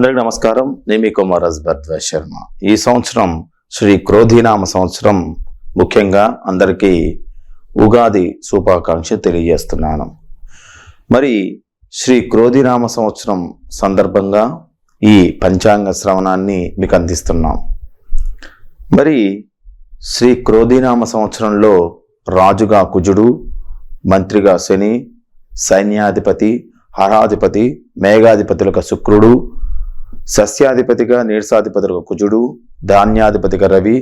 అందరికీ నమస్కారం. నేను మీ కుమారాజ్ భరద్వాజ్ శర్మ. ఈ సంవత్సరం శ్రీ క్రోధీనామ సంవత్సరం. ముఖ్యంగా అందరికీ ఉగాది శుభాకాంక్ష తెలియజేస్తున్నాను. మరి శ్రీ క్రోధీనామ సంవత్సరం సందర్భంగా ఈ పంచాంగ శ్రవణాన్ని మీకు అందిస్తున్నాం. మరి శ్రీ క్రోధీనామ సంవత్సరంలో రాజుగా కుజుడు, మంత్రిగా శని, సైన్యాధిపతి, హరాధిపతి, మేఘాధిపతులుగా శుక్రుడు, సస్యాధిపతిగా నీరసాధిపతులుగా కుజుడు, ధాన్యాధిపతిగా రవి,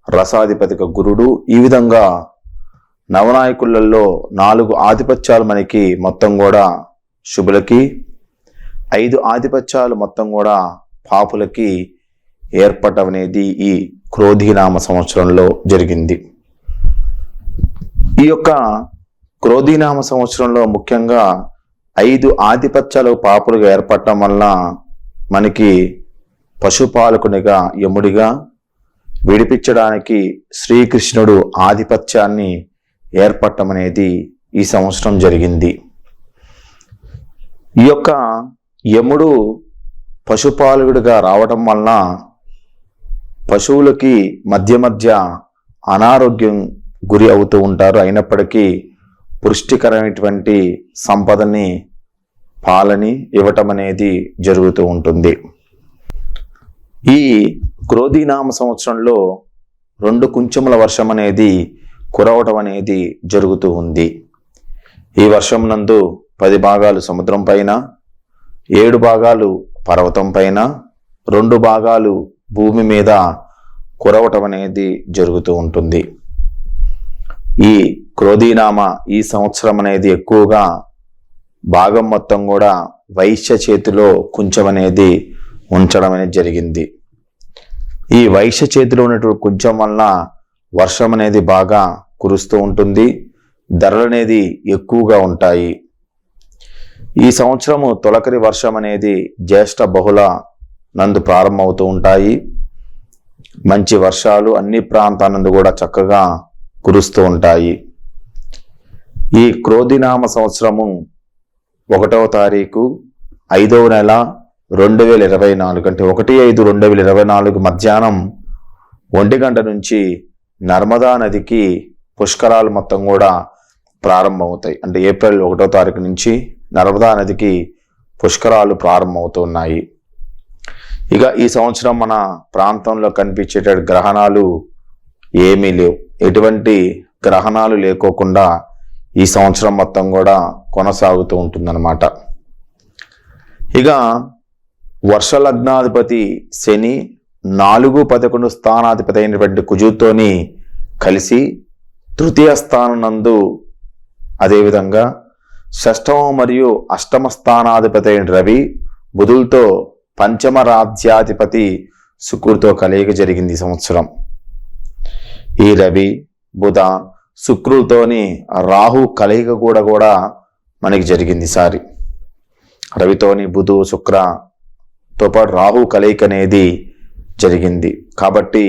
రసాధిపతిగా గురుడు, ఈ విధంగా నవనాయకులలో 4 ఆధిపత్యాలు మనకి మొత్తం కూడా శుభులకి, 5 ఆధిపత్యాలు మొత్తం కూడా పాపులకి ఏర్పడటం అనేది ఈ క్రోధీనామ సంవత్సరంలో జరిగింది. ఈ యొక్క క్రోధీనామ సంవత్సరంలో ముఖ్యంగా 5 ఆధిపత్యాలు పాపులుగా ఏర్పడటం వల్ల మనకి పశుపాలకునిగా యముడిగా విడిపించడానికి శ్రీకృష్ణుడు ఆధిపత్యాన్ని ఏర్పడటం అనేది ఈ సంవత్సరం జరిగింది. ఈ యొక్క యముడు పశుపాలకుడిగా రావటం వలన పశువులకి మధ్య అనారోగ్యం గురి అవుతూ ఉంటారు. అయినప్పటికీ పుష్టికరమైనటువంటి సంపదని, పాలని ఇవ్వటం అనేది జరుగుతూ ఉంటుంది. ఈ క్రోధీనామ సంవత్సరంలో 2 కుంచముల వర్షం అనేది కురవటం అనేది జరుగుతూ ఉంది. ఈ వర్షం నందు 10 భాగాలు సముద్రం పైన, 7 భాగాలు పర్వతం పైన, 2 భాగాలు భూమి మీద కురవటం అనేది జరుగుతూ ఉంటుంది. ఈ క్రోధీనామ ఈ సంవత్సరం అనేది ఎక్కువగా భాగం మొత్తం కూడా వైశ్య చేతిలో కుంచం అనేది ఉంచడం అనేది జరిగింది. ఈ వైశ్య చేతిలో ఉన్నటువంటి కుంచం వలన వర్షం అనేది బాగా కురుస్తూ ఉంటుంది, ధరలు అనేది ఎక్కువగా ఉంటాయి. ఈ సంవత్సరము తొలకరి వర్షం అనేది జ్యేష్ఠ బహుళ నందు ప్రారంభమవుతూ ఉంటాయి. మంచి వర్షాలు అన్ని ప్రాంతాలందు కూడా చక్కగా కురుస్తూ ఉంటాయి. ఈ క్రోధీనామ సంవత్సరము 1వ తారీఖు 5వ నెల 2024 అంటే 1/5/2024 మధ్యాహ్నం 1 గంట నుంచి నర్మదా నదికి పుష్కరాలు మొత్తం కూడా ప్రారంభమవుతాయి. అంటే ఏప్రిల్ 1వ తారీఖు నుంచి నర్మదా నదికి పుష్కరాలు ప్రారంభమవుతున్నాయి. ఇక ఈ సంవత్సరం మన ప్రాంతంలో కనిపించేట గ్రహణాలు ఏమీ లేవు. ఎటువంటి గ్రహణాలు లేకోకుండా ఈ సంవత్సరం మొత్తం కూడా కొనసాగుతూ ఉంటుందన్నమాట. ఇక వర్షలగ్నాధిపతి శని 4-11 స్థానాధిపతి అయినటువంటి కుజుతోని కలిసి తృతీయ స్థానం నందు, అదేవిధంగా 6వ మరియు 8వ స్థానాధిపతి అయిన రవి, బుధులతో 5వ రాజ్యాధిపతి శుక్రుడితో కలయిక జరిగింది ఈ సంవత్సరం. ఈ రవి, బుధ, శుక్రుడితోని రాహు కలయిక కూడా మనకి జరిగింది ఈసారి. రవితోని బుధు, శుక్రతో పాటు రాహు కలయిక అనేది జరిగింది. కాబట్టి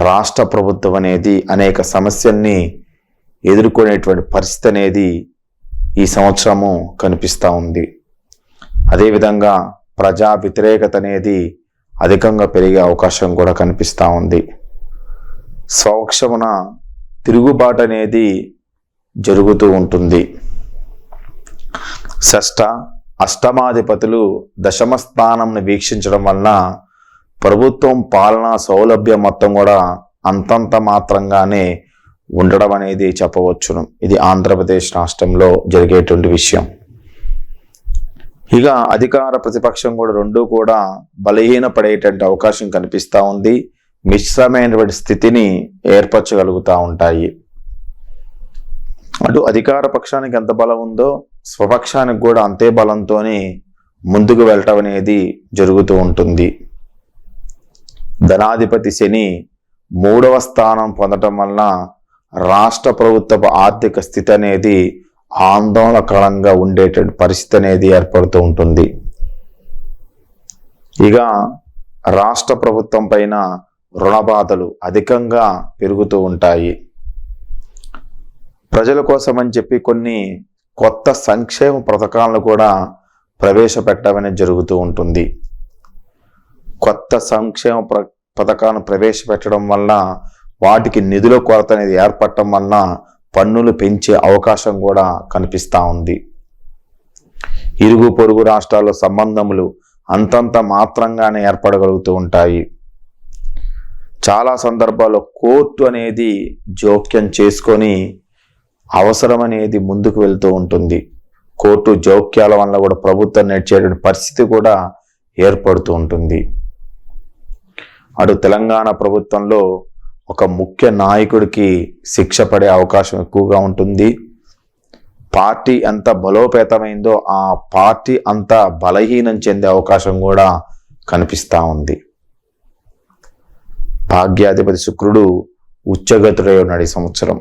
రాష్ట్ర ప్రభుత్వం అనేది అనేక సమస్యల్ని ఎదుర్కొనేటువంటి పరిస్థితి అనేది ఈ సంవత్సరము కనిపిస్తూ ఉంది. అదేవిధంగా ప్రజా వ్యతిరేకత అనేది అధికంగా పెరిగే అవకాశం కూడా కనిపిస్తూ ఉంది. స్వపక్షమున తిరుగుబాటు అనేది జరుగుతూ ఉంటుంది. 6, 8మాధిపతులు 10మ స్థానంను వీక్షించడం వలన ప్రభుత్వం పాలనా సౌలభ్యం మొత్తం కూడా అంతంత మాత్రంగానే ఉండడం అనేది చెప్పవచ్చును. ఇది ఆంధ్రప్రదేశ్ రాష్ట్రంలో జరిగేటువంటి విషయం. ఇక అధికార ప్రతిపక్షం కూడా 2 కూడా బలహీనపడేటువంటి అవకాశం కనిపిస్తూ ఉంది. మిశ్రమైనటువంటి స్థితిని ఏర్పరచగలుగుతూ ఉంటాయి. అటు అధికార పక్షానికి ఎంత బలం ఉందో స్వపక్షానికి కూడా అంతే బలంతోనే ముందుకు వెళ్ళటం అనేది జరుగుతూ ఉంటుంది. ధనాధిపతి శని 3వ స్థానం పొందటం వలన రాష్ట్ర ప్రభుత్వ ఆర్థిక స్థితి అనేది ఆందోళనకరంగా ఉండేటువంటి పరిస్థితి అనేది ఏర్పడుతూ ఉంటుంది. ఇక రాష్ట్ర ప్రభుత్వం పైన రుణబాధలు అధికంగా పెరుగుతూ ఉంటాయి. ప్రజల కోసం అని చెప్పి కొన్ని కొత్త సంక్షేమ పథకాలను కూడా ప్రవేశపెట్టడం అనేది జరుగుతూ ఉంటుంది. కొత్త సంక్షేమ పథకాలను ప్రవేశపెట్టడం వల్ల వాటికి నిధుల కొరత అనేది ఏర్పడటం వల్ల పన్నులు పెంచే అవకాశం కూడా కనిపిస్తూ ఉంది. ఇరుగు పొరుగు రాష్ట్రాల్లో సంబంధములు అంతంత మాత్రంగానే ఏర్పడగలుగుతూ ఉంటాయి. చాలా సందర్భాల్లో కోర్టు అనేది జోక్యం చేసుకొని అవసరం అనేది ముందుకు వెళ్తూ ఉంటుంది. కోర్టు జోక్యాల వల్ల కూడా ప్రభుత్వం నడిచేటువంటి పరిస్థితి కూడా ఏర్పడుతూ ఉంటుంది. అటు తెలంగాణ ప్రభుత్వంలో ఒక ముఖ్య నాయకుడికి శిక్ష పడే అవకాశం ఎక్కువగా ఉంటుంది. పార్టీ ఎంత బలోపేతమైందో ఆ పార్టీ అంత బలహీనం చెందే అవకాశం కూడా కనిపిస్తూ ఉంది. భాగ్యాధిపతి శుక్రుడు ఉచ్చగతుడై ఉన్నాడు ఈ సంవత్సరం.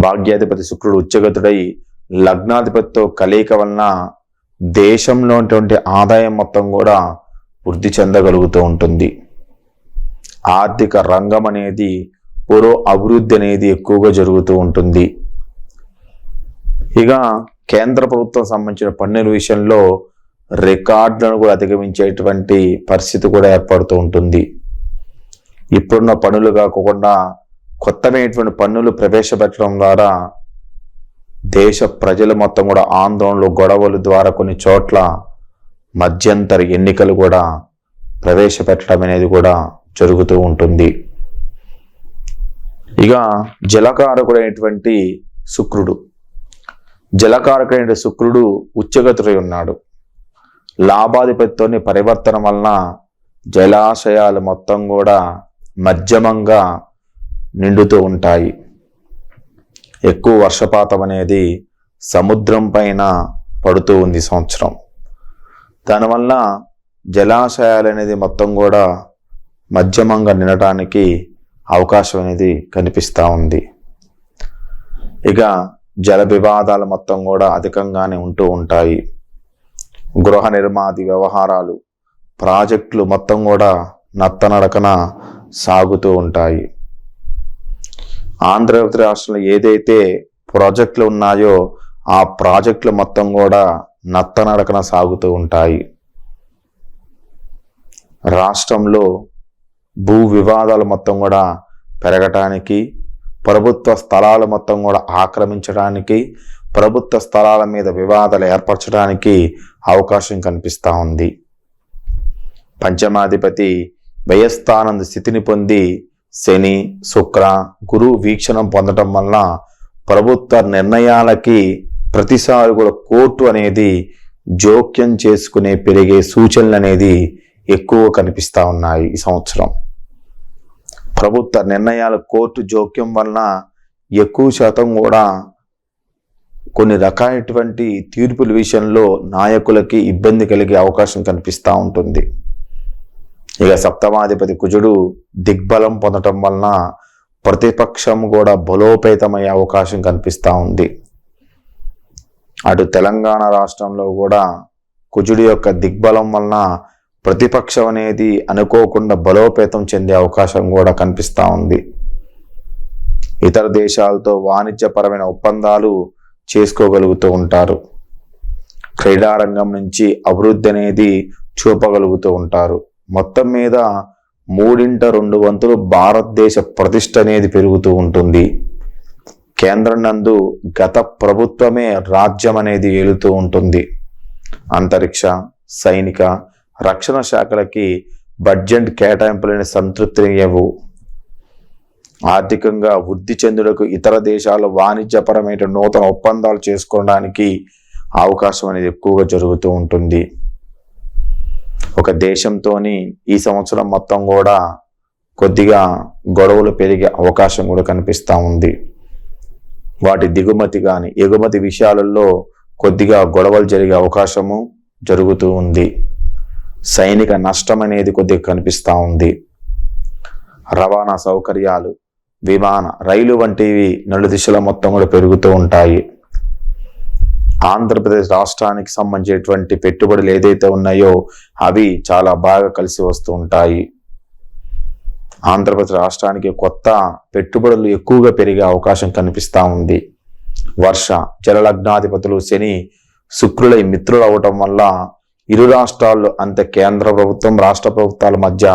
భాగ్యాధిపతి శుక్రుడు ఉచ్చగతుడై లగ్నాధిపతితో కలయిక వలన దేశంలో ఉన్నటువంటి ఆదాయం మొత్తం కూడా వృద్ధి చెందగలుగుతూ ఉంటుంది. ఆర్థిక రంగం అనేది పురో అభివృద్ధి అనేది ఎక్కువగా జరుగుతూ ఉంటుంది. ఇక కేంద్ర ప్రభుత్వం సంబంధించిన పన్నుల విషయంలో రికార్డులను కూడా అధిగమించేటువంటి పరిస్థితి కూడా ఏర్పడుతూ ఉంటుంది. ఇప్పుడున్న పన్నులు కాకుండా కొత్తమైనటువంటి పన్నులు ప్రవేశపెట్టడం ద్వారా దేశ ప్రజలు మొత్తం కూడా ఆందోళనలు గొడవల ద్వారా కొన్ని చోట్ల మధ్యంతర ఎన్నికలు కూడా ప్రవేశపెట్టడం అనేది కూడా జరుగుతూ ఉంటుంది. ఇక జలకారకుడైనటువంటి శుక్రుడు ఉచ్చగతుడై ఉన్నాడు. లాభాధిపతితోని పరివర్తన వలన జలాశయాలు మొత్తం కూడా మధ్యమంగా నిండుతూ ఉంటాయి. ఎక్కువ వర్షపాతం అనేది సముద్రం పైన పడుతూ ఉంది సంవత్సరం. దానివల్ల జలాశయాలు అనేది మొత్తం కూడా మధ్యమంగా నిండటానికి అవకాశం అనేది కనిపిస్తూ ఉంది. ఇక జల వివాదాలు మొత్తం కూడా అధికంగానే ఉంటూ ఉంటాయి. గృహ నిర్మాణ వ్యవహారాలు, ప్రాజెక్టులు మొత్తం కూడా నత్తనడకన సాగుతూ ఉంటాయి. ఆంధ్రప్రదేశ్ రాష్ట్రంలో ఏదైతే ప్రాజెక్టులు ఉన్నాయో ఆ ప్రాజెక్టులు మొత్తం కూడా నత్తనడకన సాగుతూ ఉంటాయి. రాష్ట్రంలో భూ వివాదాలు మొత్తం కూడా పెరగటానికి, ప్రభుత్వ స్థలాలు మొత్తం కూడా ఆక్రమించడానికి, ప్రభుత్వ స్థలాల మీద వివాదాలు ఏర్పరచడానికి అవకాశం కనిపిస్తూ ఉంది. పంచమాధిపతి వ్యయస్థానంద స్థితిని పొంది శని, శుక్ర, గురు వీక్షణం పొందటం వల్ల ప్రభుత్వ నిర్ణయాలకి ప్రతిసారి కూడా కోర్టు అనేది జోక్యం చేసుకునే పెరిగే సూచనలు అనేది ఎక్కువ కనిపిస్తూ ఉన్నాయి. ఈ సంవత్సరం ప్రభుత్వ నిర్ణయాల కోర్టు జోక్యం వలన ఎక్కువ శాతం కూడా కొన్ని రకాలైనటువంటి తీర్పుల విషయంలో నాయకులకి ఇబ్బంది కలిగే అవకాశం కనిపిస్తూ ఉంటుంది. ఇక సప్తమాధిపతి కుజుడు దిగ్బలం పొందటం వలన ప్రతిపక్షం కూడా బలోపేతమయ్యే అవకాశం కనిపిస్తూ ఉంది. అటు తెలంగాణ రాష్ట్రంలో కూడా కుజుడి యొక్క దిగ్బలం వలన ప్రతిపక్షం అనేది అనుకోకుండా బలోపేతం చెందే అవకాశం కూడా కనిపిస్తూ ఉంది. ఇతర దేశాలతో వాణిజ్యపరమైన ఒప్పందాలు చేసుకోగలుగుతూ ఉంటారు. క్రీడారంగం నుంచి అభివృద్ధి అనేది చూపగలుగుతూ ఉంటారు. మొత్తం మీద 3/2 భారతదేశ ప్రతిష్ట అనేది పెరుగుతూ ఉంటుంది. కేంద్రం నందు గత ప్రభుత్వమే రాజ్యం అనేది ఏలుతూ ఉంటుంది. అంతరిక్ష, సైనిక, రక్షణ శాఖలకి బడ్జెట్ కేటాయింపులని సంతృప్తినివ్వవు. ఆర్థికంగా వృద్ధి చెందుటకు ఇతర దేశాల వాణిజ్యపరమైన నూతన ఒప్పందాలు చేసుకోవడానికి అవకాశం అనేది ఎక్కువగా జరుగుతూ ఉంటుంది. ఒక దేశంతోని ఈ సంవత్సరం మొత్తం కూడా కొద్దిగా గొడవలు పెరిగే అవకాశం కూడా కనిపిస్తూ ఉంది. వాటి దిగుమతి కానీ ఎగుమతి విషయాలలో కొద్దిగా గొడవలు జరిగే అవకాశము జరుగుతూ ఉంది. సైనిక నష్టం అనేది కొద్దిగా కనిపిస్తూ ఉంది. రవాణా సౌకర్యాలు, విమాన, రైలు వంటివి నలు దిశల మొత్తం కూడా పెరుగుతూ ఉంటాయి. ఆంధ్రప్రదేశ్ రాష్ట్రానికి సంబంధించినటువంటి పెట్టుబడులు ఏదైతే ఉన్నాయో అవి చాలా బాగా కలిసి వస్తూ ఉంటాయి. ఆంధ్రప్రదేశ్ రాష్ట్రానికి కొత్త పెట్టుబడులు ఎక్కువగా పెరిగే అవకాశం కనిపిస్తూ ఉంది. వర్ష, జలలగ్నాధిపతులు శని, శుక్రులై మిత్రులు అవటం వల్ల ఇరు రాష్ట్రాల్లో అంతే కేంద్ర ప్రభుత్వం రాష్ట్ర ప్రభుత్వాల మధ్య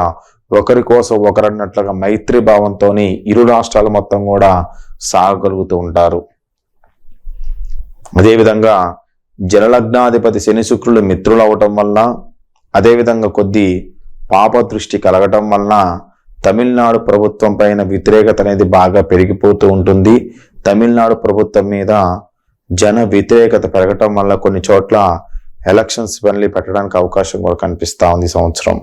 ఒకరి కోసం ఒకరన్నట్లుగా మైత్రి భావంతో ఇరు రాష్ట్రాలు మొత్తం కూడా సాగగలుగుతూ ఉంటారు. అదేవిధంగా జలలగ్నాధిపతి శని శుక్రులు మిత్రులు అవటం వల్ల, అదేవిధంగా కొద్ది పాప దృష్టి కలగటం వలన తమిళనాడు ప్రభుత్వం పైన వ్యతిరేకత అనేది బాగా పెరిగిపోతూ ఉంటుంది. తమిళనాడు ప్రభుత్వం మీద జన వ్యతిరేకత పెరగటం వల్ల కొన్ని చోట్ల ఎలక్షన్స్ మళ్ళీ పెట్టడానికి అవకాశం కూడా కనిపిస్తూ ఉంది ఈ సంవత్సరం.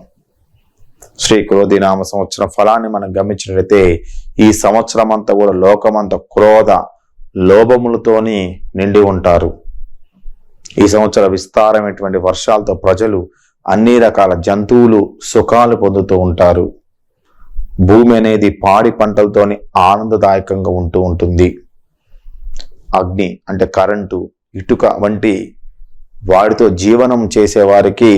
శ్రీ క్రోధినామ సంవత్సరం ఫలాన్ని మనం గమనించినట్లయితే ఈ సంవత్సరం అంతా కూడా లోకమంతా క్రోధ లోభములతోని నిండి ఉంటారు. ఈ సంవత్సర విస్తారమైనటువంటి వర్షాలతో ప్రజలు అన్ని రకాల జంతువులు సుఖాలు పొందుతూ ఉంటారు. భూమి అనేది పాడి పంటలతోని ఆనందదాయకంగా ఉంటూ ఉంటుంది. అగ్ని అంటే కరెంటు, ఇటుక వంటి వాటితో జీవనం చేసేవారికి,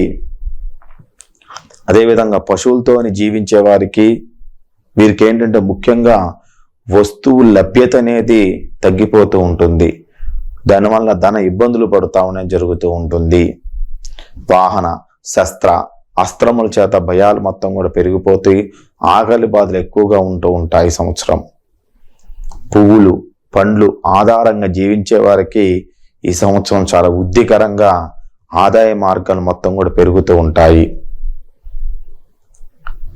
అదేవిధంగా పశువులతోని జీవించే వారికి, వీరికి ఏంటంటే ముఖ్యంగా వస్తువు లభ్యత అనేది తగ్గిపోతూ ఉంటుంది. దానివల్ల ధన ఇబ్బందులు పడుతూ అనేది జరుగుతూ ఉంటుంది. వాహన శస్త్ర అస్త్రముల చేత భయాలు మొత్తం కూడా పెరిగిపోతాయి. ఆకలి బాధలు ఎక్కువగా ఉంటూ ఉంటాయి. సంవత్సరం పువ్వులు పండ్లు ఆధారంగా జీవించే వారికి ఈ సంవత్సరం చాలా ఉద్దికరంగా ఆదాయ మార్గాలు మొత్తం కూడా పెరుగుతూ ఉంటాయి.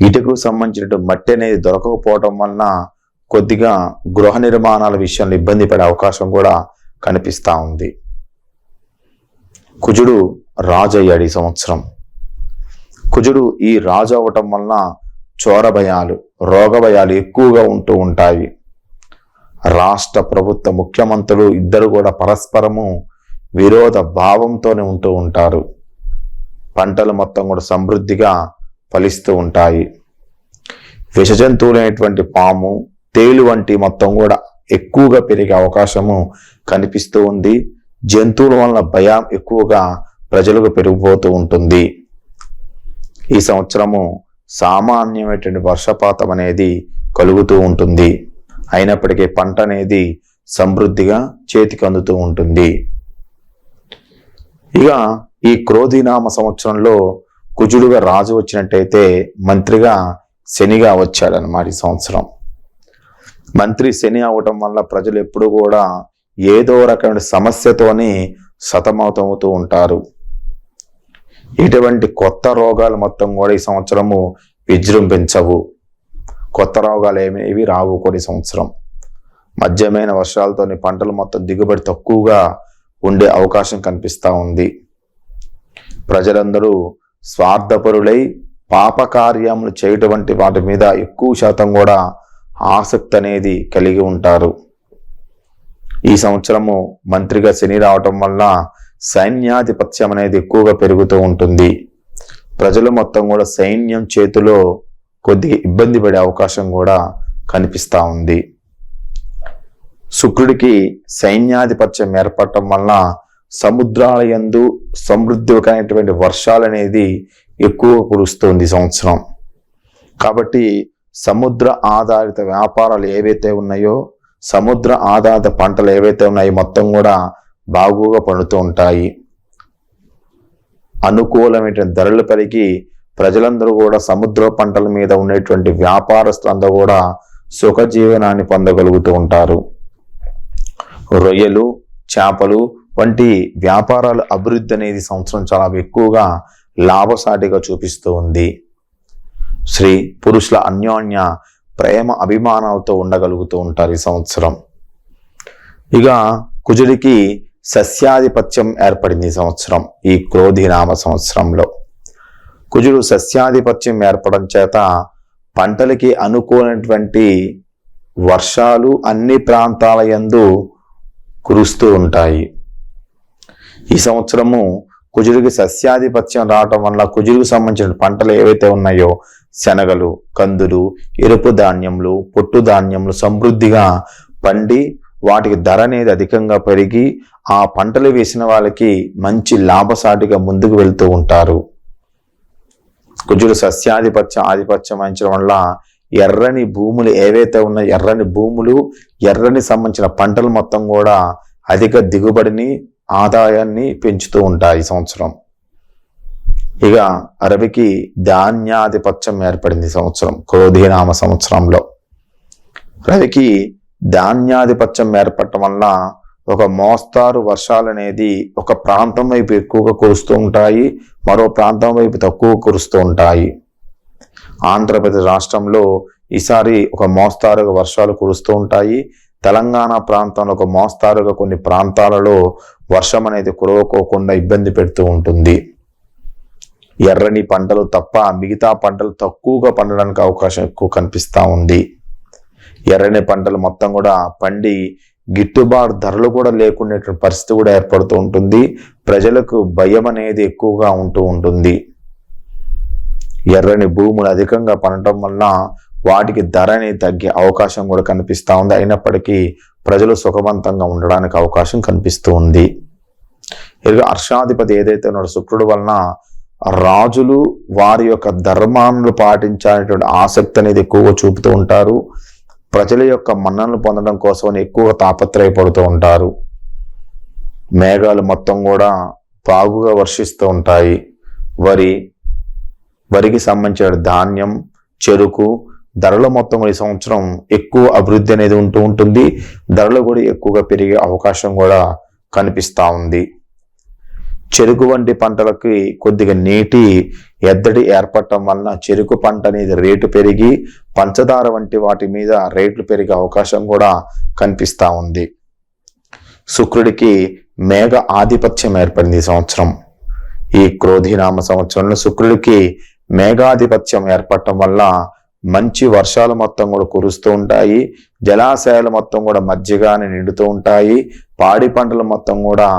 ఇటుకు సంబంధించిన మట్టి అనేది దొరకకపోవటం వలన కొద్దిగా గృహ నిర్మాణాల విషయంలో ఇబ్బంది పడే అవకాశం కూడా కనిపిస్తూ ఉంది. కుజుడు రాజు అయ్యాడు ఈ సంవత్సరం. కుజుడు ఈ రాజు అవ్వటం వలన చోర భయాలు, రోగ భయాలు ఎక్కువగా ఉంటూ ఉంటాయి. రాష్ట్ర ప్రభుత్వ ముఖ్యమంత్రులు ఇద్దరు కూడా పరస్పరము విరోధ భావంతోనే ఉంటూ ఉంటారు. పంటలు మొత్తం కూడా సమృద్ధిగా ఫలిస్తూ ఉంటాయి. విష జంతువులైనటువంటి పాము, తేలు వంటి మొత్తం కూడా ఎక్కువగా పెరిగే అవకాశము కనిపిస్తూ ఉంది. జంతువుల వలన భయం ఎక్కువగా ప్రజలకు పెరిగిపోతూ ఉంటుంది. ఈ సంవత్సరము సామాన్యమైనటువంటి వర్షపాతం అనేది కలుగుతూ ఉంటుంది. అయినప్పటికీ పంట అనేది సమృద్ధిగా చేతికి అందుతూ ఉంటుంది. ఇక ఈ క్రోధినామ సంవత్సరంలో కుజుడుగా రాజు వచ్చినట్టయితే మంత్రిగా శనిగా వచ్చాడనమాట. ఈ సంవత్సరం మంత్రి శని అవటం వల్ల ప్రజలు ఎప్పుడు కూడా ఏదో రకమైన సమస్యతోని సతమతమవుతూ ఉంటారు. ఇటువంటి కొత్త రోగాలు మొత్తం కూడా ఈ సంవత్సరము విజృంభించవు. కొత్త రోగాలు ఏమేవి రావు. కొన్ని సంవత్సరం మధ్యమైన వర్షాలతోని పంటలు మొత్తం దిగుబడి తక్కువగా ఉండే అవకాశం కనిపిస్తూ ఉంది. ప్రజలందరూ స్వార్థపరులై పాపకార్యములు చేయటం వంటి వాటి మీద ఎక్కువ శాతం కూడా ఆసక్తి అనేది కలిగి ఉంటారు. ఈ సంవత్సరము మంత్రిగా శని రావటం వల్ల సైన్యాధిపత్యం అనేది ఎక్కువగా పెరుగుతూ ఉంటుంది. ప్రజలు మొత్తం కూడా సైన్యం చేతిలో కొద్దిగా ఇబ్బంది పడే అవకాశం కూడా కనిపిస్తూ ఉంది. శుక్రుడికి సైన్యాధిపత్యం ఏర్పడటం వల్ల సముద్రాల యందు సమృద్ధికరమైనటువంటి వర్షాలు అనేది ఎక్కువ కురుస్తుంది సంవత్సరం. కాబట్టి సముద్ర ఆధారిత వ్యాపారాలు ఏవైతే ఉన్నాయో, సముద్ర ఆధారిత పంటలు ఏవైతే ఉన్నాయో మొత్తం కూడా బాగుగా పండుతూ ఉంటాయి. అనుకూలమైన ధరలు పెరిగి ప్రజలందరూ కూడా సముద్ర పంటల మీద ఉండేటువంటి వ్యాపారస్తులందరూ కూడా సుఖజీవనాన్ని పొందగలుగుతూ ఉంటారు. రొయ్యలు, చేపలు వంటి వ్యాపారాల అభివృద్ధి అనేది సంవత్సరం చాలా ఎక్కువగా లాభసాటిగా చూపిస్తూ ఉంది. స్త్రీ పురుషుల అన్యోన్య ప్రేమ అభిమానాలతో ఉండగలుగుతూ ఉంటారు ఈ సంవత్సరం. ఇక కుజుడికి సస్యాధిపత్యం ఏర్పడింది ఈ సంవత్సరం. ఈ క్రోధినామ సంవత్సరంలో కుజుడు సస్యాధిపత్యం ఏర్పడడం చేత పంటలకి అనుకూలమైనటువంటి వర్షాలు అన్ని ప్రాంతాల యందు కురుస్తూ ఉంటాయి. ఈ సంవత్సరము కుజుడికి సస్యాధిపత్యం రావటం వల్ల కుజుడికి సంబంధించిన పంటలు ఏవైతే ఉన్నాయో శనగలు, కందులు, ఎరుపు ధాన్యములు, పొట్టు ధాన్యములు సమృద్ధిగా పండి వాటికి ధర అనేది అధికంగా పెరిగి ఆ పంటలు వేసిన వాళ్ళకి మంచి లాభసాటిగా ముందుకు వెళ్తూ ఉంటారు. కుజుడు ఆధిపత్యం వహించడం వల్ల ఎర్రని భూములు ఏవైతే ఉన్నాయో ఎర్రని భూములు, ఎర్రని సంబంధించిన పంటలు మొత్తం కూడా అధిక దిగుబడిని, ఆదాయాన్ని పెంచుతూ ఉంటాయి ఈ సంవత్సరం. ఇక రవికి ధాన్యాధిపత్యం ఏర్పడింది సంవత్సరం, క్రోధీనామ సంవత్సరంలో. రవికి ధాన్యాధిపత్యం ఏర్పడటం వల్ల ఒక మోస్తారు వర్షాలు అనేది ఒక ప్రాంతం వైపు ఎక్కువగా కురుస్తూ ఉంటాయి, మరో ప్రాంతం వైపు తక్కువ కురుస్తూ ఉంటాయి. ఆంధ్రప్రదేశ్ రాష్ట్రంలో ఈసారి ఒక మోస్తారుగా వర్షాలు కురుస్తూ ఉంటాయి. తెలంగాణ ప్రాంతంలో ఒక మోస్తారుగా కొన్ని ప్రాంతాలలో వర్షం అనేది కురవకోకుండా ఇబ్బంది పెడుతూ ఉంటుంది. ఎర్రని పంటలు తప్ప మిగతా పంటలు తక్కువగా పండడానికి అవకాశం ఎక్కువ కనిపిస్తూ ఉంది. ఎర్రని పంటలు మొత్తం కూడా పండి గిట్టుబాటు ధరలు కూడా లేకునేటువంటి పరిస్థితి కూడా ఏర్పడుతూ ఉంటుంది. ప్రజలకు భయం అనేది ఎక్కువగా ఉంటూ ఉంటుంది. ఎర్రని భూములు అధికంగా పండటం వలన వాటికి ధర అనేది తగ్గే అవకాశం కూడా కనిపిస్తూ ఉంది. అయినప్పటికీ ప్రజలు సుఖవంతంగా ఉండడానికి అవకాశం కనిపిస్తూ ఉంది. ఇక హర్షాధిపతి ఏదైతే ఉన్నాడో శుక్రుడు వలన రాజులు వారి యొక్క ధర్మాలను పాటించాలనేటువంటి ఆసక్తి అనేది ఎక్కువగా చూపుతూ ఉంటారు. ప్రజల యొక్క మన్ననలు పొందడం కోసం ఎక్కువగా తాపత్రయపడుతూ ఉంటారు. మేఘాలు మొత్తం కూడా బాగుగా వర్షిస్తూ ఉంటాయి. వరికి సంబంధించిన ధాన్యం, చెరుకు ధరలు మొత్తం ఈ సంవత్సరం ఎక్కువ అభివృద్ధి అనేది ఉంటూ ఉంటుంది. ధరలు కూడా ఎక్కువగా పెరిగే అవకాశం కూడా కనిపిస్తూ ఉంది. చెరుకు వంటి పంటలకి కొద్దిగా నీటి ఎద్దడి ఏర్పడటం వలన చెరుకు పంట అనేది రేటు పెరిగి పంచదార వంటి వాటి మీద రేట్లు పెరిగే అవకాశం కూడా కనిపిస్తూ ఉంది. శుక్రుడికి మేఘ ఆధిపత్యం ఏర్పడింది ఈ సంవత్సరం. ఈ క్రోధీనామ సంవత్సరంలో శుక్రుడికి మేఘాధిపత్యం ఏర్పడటం వల్ల మంచి వర్షాలు మొత్తం కూడా కురుస్తూ ఉంటాయి. జలాశయాలు మొత్తం కూడా మజ్జిగానే నిండుతూ ఉంటాయి. పాడి పంటలు మొత్తం కూడా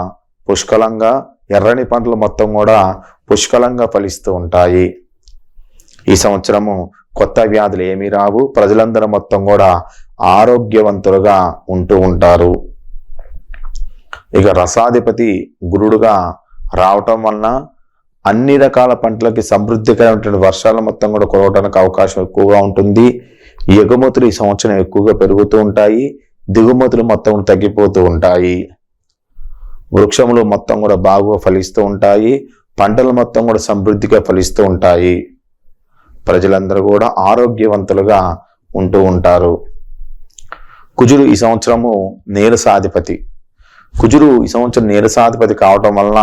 పుష్కలంగా, ఎర్రని పంటలు మొత్తం కూడా పుష్కలంగా ఫలిస్తూ ఉంటాయి. ఈ సంవత్సరము కొత్త వ్యాధులు ఏమీ రావు. ప్రజలందరూ మొత్తం కూడా ఆరోగ్యవంతులుగా ఉంటూ ఉంటారు. ఇక రసాధిపతి గురుడుగా రావటం వలన అన్ని రకాల పంటలకి సమృద్ధికరమైనటువంటి వర్షాలు మొత్తం కూడా కురవడానికి అవకాశం ఎక్కువగా ఉంటుంది. ఎగుమతులు ఈ సంవత్సరం ఎక్కువగా పెరుగుతూ ఉంటాయి. దిగుమతులు మొత్తం తగ్గిపోతూ ఉంటాయి. వృక్షములు మొత్తం కూడా బాగా ఫలిస్తూ ఉంటాయి. పంటలు మొత్తం కూడా సమృద్ధిగా ఫలిస్తూ ఉంటాయి. ప్రజలందరూ కూడా ఆరోగ్యవంతులుగా ఉంటూ ఉంటారు. కుజుడు ఈ సంవత్సరము నీరసాధిపతి. కుజుడు ఈ సంవత్సరం నీరసాధిపతి కావటం వలన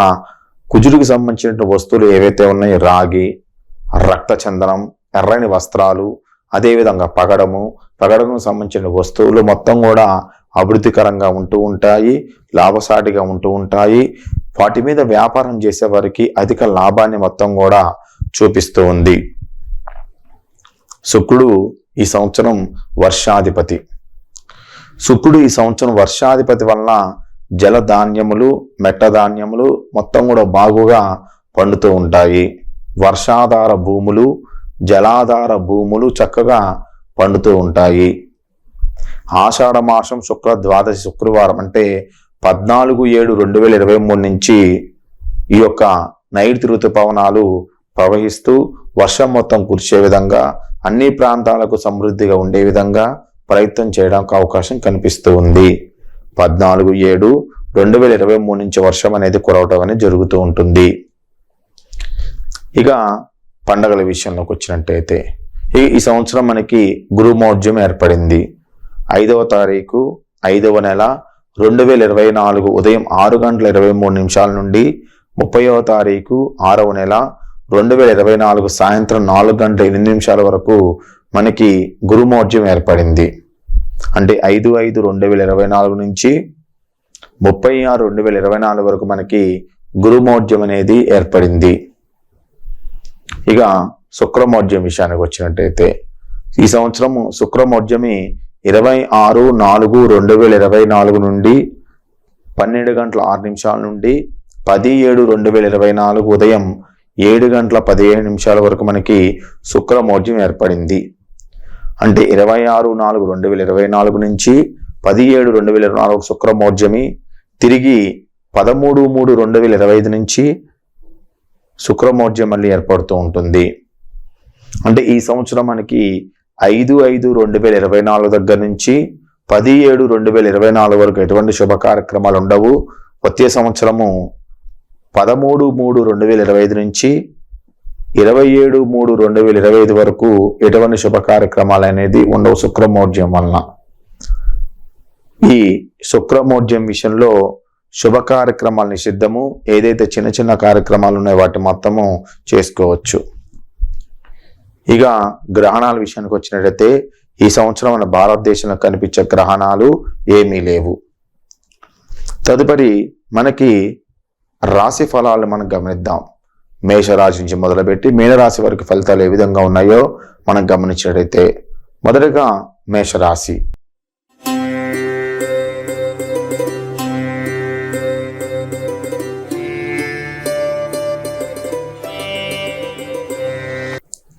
కుజుడికి సంబంధించిన వస్తువులు ఏవైతే ఉన్నాయో రాగి, రక్త చందనం, ఎర్రని వస్త్రాలు, అదేవిధంగా పగడము సంబంధించిన వస్తువులు మొత్తం కూడా అభివృద్ధికరంగా ఉంటూ ఉంటాయి, లాభసాటిగా ఉంటూ ఉంటాయి. వాటి మీద వ్యాపారం చేసే వారికి అధిక లాభాన్ని మొత్తం కూడా చూపిస్తూ ఉంది. శుక్రుడు ఈ సంవత్సరం వర్షాధిపతి. శుక్రుడు ఈ సంవత్సరం వర్షాధిపతి వలన జలధాన్యములు, మెట్టధాన్యములు మొత్తం కూడా బాగుగా పండుతూ ఉంటాయి. వర్షాధార భూములు, జలాధార భూములు చక్కగా పండుతూ ఉంటాయి. ఆషాఢ మాసం శుక్ర ద్వాదశి శుక్రవారం అంటే 14/7/2023 నుంచి ఈ యొక్క నైరుతి ఋతుపవనాలు ప్రవహిస్తూ వర్షం మొత్తం కురిసే విధంగా అన్ని ప్రాంతాలకు సమృద్ధిగా ఉండే విధంగా ప్రయత్నం చేయడానికి అవకాశం కనిపిస్తూ ఉంది. 14/7/2023 నుంచి వర్షం అనేది కురవటం అనేది జరుగుతూ ఉంటుంది. ఇక పండగల విషయంలోకి వచ్చినట్టయితే ఈ సంవత్సరం మనకి గురుమౌఢ్యం ఏర్పడింది. 5వ తారీఖు 5వ నెల 2024 ఉదయం 6:23 నుండి 30వ తారీఖు 6వ నెల 2024 సాయంత్రం 4:08 వరకు మనకి గురుమౌఢ్యం ఏర్పడింది. అంటే 5/5/2024 నుంచి 30/6/2024 వరకు మనకి గురుమౌఢ్యం అనేది ఏర్పడింది. ఇక శుక్రమౌఢ్యం విషయానికి వచ్చినట్టయితే ఈ సంవత్సరం శుక్రమౌఢ్యమి 26/4/2024 నుండి 12:06 నుండి 10/7/2024 ఉదయం 7:17 వరకు మనకి శుక్రమౌఢ్యం ఏర్పడింది. అంటే 26/4/2024 నుంచి 10/7/2024 శుక్రమౌఢ్యమి, తిరిగి 13/3/2025 నుంచి శుక్రమౌఢ్యం మళ్ళీ ఏర్పడుతూ ఉంటుంది. అంటే ఈ సంవత్సరం మనకి 5/5/2024 దగ్గర నుంచి 10/7/2024 వరకు ఎటువంటి శుభ కార్యక్రమాలు ఉండవు. వచ్చే సంవత్సరము 13/3/2025 నుంచి 27/3/2025 వరకు ఎటువంటి శుభ కార్యక్రమాలు అనేది ఉండవు శుక్రమౌఢ్యం వలన. ఈ శుక్రమౌఢ్యం విషయంలో శుభ కార్యక్రమాలు నిషిద్ధము. ఏదైతే చిన్న చిన్న కార్యక్రమాలు ఉన్నాయో వాటి మొత్తము చేసుకోవచ్చు. ఇక గ్రహణాల విషయానికి వచ్చినట్లయితే ఈ సంవత్సరం మన భారతదేశంలో కనిపించే గ్రహణాలు ఏమీ లేవు. తదుపరి మనకి రాశి ఫలాలు మనం గమనిద్దాం. మేషరాశి నుంచి మొదలుపెట్టి మీనరాశి వరకు ఫలితాలు ఏ విధంగా ఉన్నాయో మనం గమనించినట్లయితే మొదటగా మేషరాశి.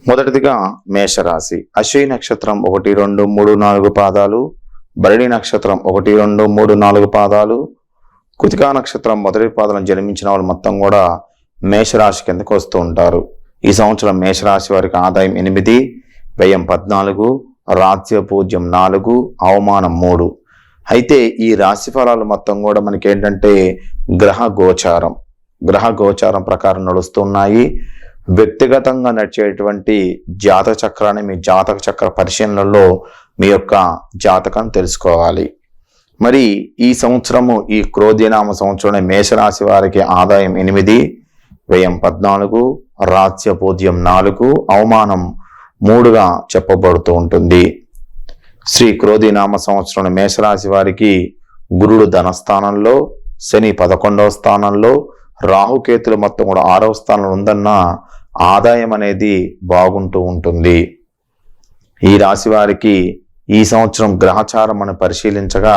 మొదటిదిగా మేషరాశి. అశ్విని నక్షత్రం 1, 2, 3, 4 పాదాలు, భరణి నక్షత్రం 1, 2, 3, 4 పాదాలు, కృతికా నక్షత్రం మొదటి పాదాలను జన్మించిన వాళ్ళు మొత్తం కూడా మేషరాశి కిందకు వస్తూ ఉంటారు. ఈ సంవత్సరం మేషరాశి వారికి ఆదాయం 8, వ్యయం 14, రాజ్యపూజ్యం 4, అవమానం 3. అయితే ఈ రాశి ఫలాలు మొత్తం కూడా మనకి ఏంటంటే గ్రహ గోచారం ప్రకారం నడుస్తున్నాయి. వ్యక్తిగతంగా నడిచేటువంటి జాతక చక్రాన్ని మీ జాతక చక్ర పరిశీలనలో మీ యొక్క జాతకం తెలుసుకోవాలి. మరి ఈ సంవత్సరము ఈ క్రోధినామ సంవత్సరం మేషరాశి వారికి ఆదాయం 8, వ్యయం 14, రాజ్యపూజ్యం 4, అవమానం 3గా చెప్పబడుతూ ఉంటుంది. శ్రీ క్రోధినామ సంవత్సరం మేషరాశి వారికి గురుడు ధనస్థానంలో, శని 11వ స్థానంలో, రాహుకేతులు మొత్తం కూడా 6వ స్థానంలో ఉందన్న ఆదాయం అనేది బాగుంటూ ఉంటుంది. ఈ రాశి వారికి ఈ సంవత్సరం గ్రహచారం మనం పరిశీలించగా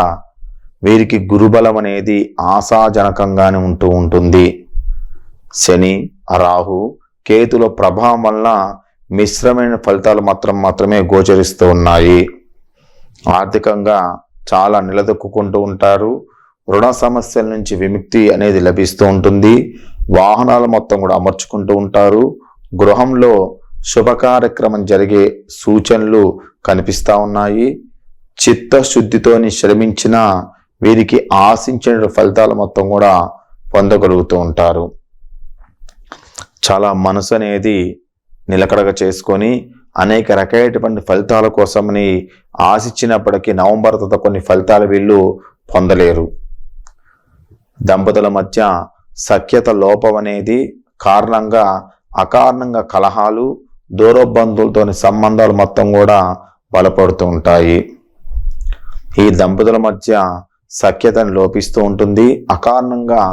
వీరికి గురుబలం అనేది ఆశాజనకంగానే ఉంటూ ఉంటుంది. శని, రాహు, కేతుల ప్రభావం వల్ల మిశ్రమైన ఫలితాలు మాత్రమే గోచరిస్తూ ఉన్నాయి. ఆర్థికంగా చాలా నిలదొక్కుంటూ ఉంటారు. రుణ సమస్యల నుంచి విముక్తి అనేది లభిస్తూ ఉంటుంది. వాహనాలు మొత్తం కూడా అమర్చుకుంటూ ఉంటారు. గృహంలో శుభ కార్యక్రమం జరిగే సూచనలు కనిపిస్తూ ఉన్నాయి. చిత్తశుద్ధితోని శ్రమించిన వీరికి ఆశించిన ఫలితాలు మొత్తం కూడా పొందగలుగుతూ ఉంటారు. చాలా మనసు అనేది నిలకడగా చేసుకొని అనేక రకమైనటువంటి ఫలితాల కోసమని ఆశించినప్పటికీ నవంబర్ తర్వాత కొన్ని ఫలితాలు వీళ్ళు పొందలేరు. దంపతుల మధ్య సఖ్యత లోపం అనేది కారణంగా అకారణంగా కలహాలు, దూరబంధువులతోని సంబంధాలు మొత్తం కూడా బలపడుతూ ఉంటాయి. ఈ దంపతుల మధ్య సఖ్యతను లోపిస్తూ ఉంటుంది. అకారణంగా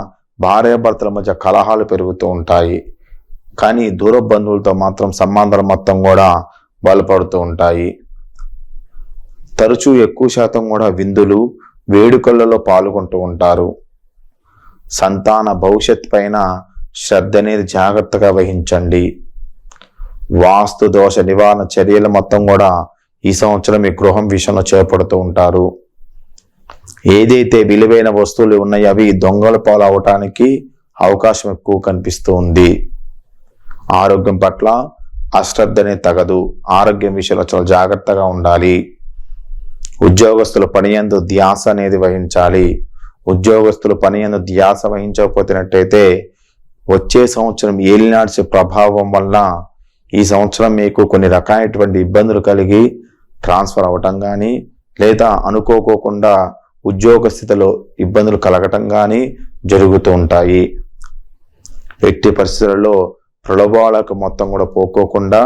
భార్యాభర్తల మధ్య కలహాలు పెరుగుతూ ఉంటాయి. కానీ దూర బంధువులతో మాత్రం సంబంధాలు మొత్తం కూడా బలపడుతూ ఉంటాయి. తరచూ ఎక్కువ శాతం కూడా విందులు, వేడుకలలో పాల్గొంటూ ఉంటారు. సంతాన భవిష్యత్ పైన శ్రద్ధ అనేది జాగ్రత్తగా వహించండి. వాస్తు దోష నివారణ చర్యలు మొత్తం కూడా ఈ సంవత్సరం ఈ గృహం విషయంలో చేపడుతూ ఉంటారు. ఏదైతే విలువైన వస్తువులు ఉన్నాయో అవి దొంగల పాలు అవటానికి అవకాశం ఎక్కువ కనిపిస్తూ ఉంది. ఆరోగ్యం పట్ల అశ్రద్ధనే తగదు. ఆరోగ్యం విషయంలో చాలా జాగ్రత్తగా ఉండాలి. ఉద్యోగస్తుల పనియందు ధ్యాస అనేది వహించాలి. ఉద్యోగస్తులు పనియందు ధ్యాస వహించకపోతున్నట్టయితే వచ్చే సంవత్సరం ఏలినాడ్స్ ప్రభావం వల్ల ఈ సంవత్సరం మీకు కొన్ని రకాలైనటువంటి ఇబ్బందులు కలిగి ట్రాన్స్ఫర్ అవ్వటం కానీ లేదా అనుకోకుండా ఉద్యోగ స్థితిలో ఇబ్బందులు కలగటం కానీ జరుగుతూ ఉంటాయి. ఎట్టి పరిస్థితులలో ప్రలోభాలకు మొత్తం కూడా పోకోకుండా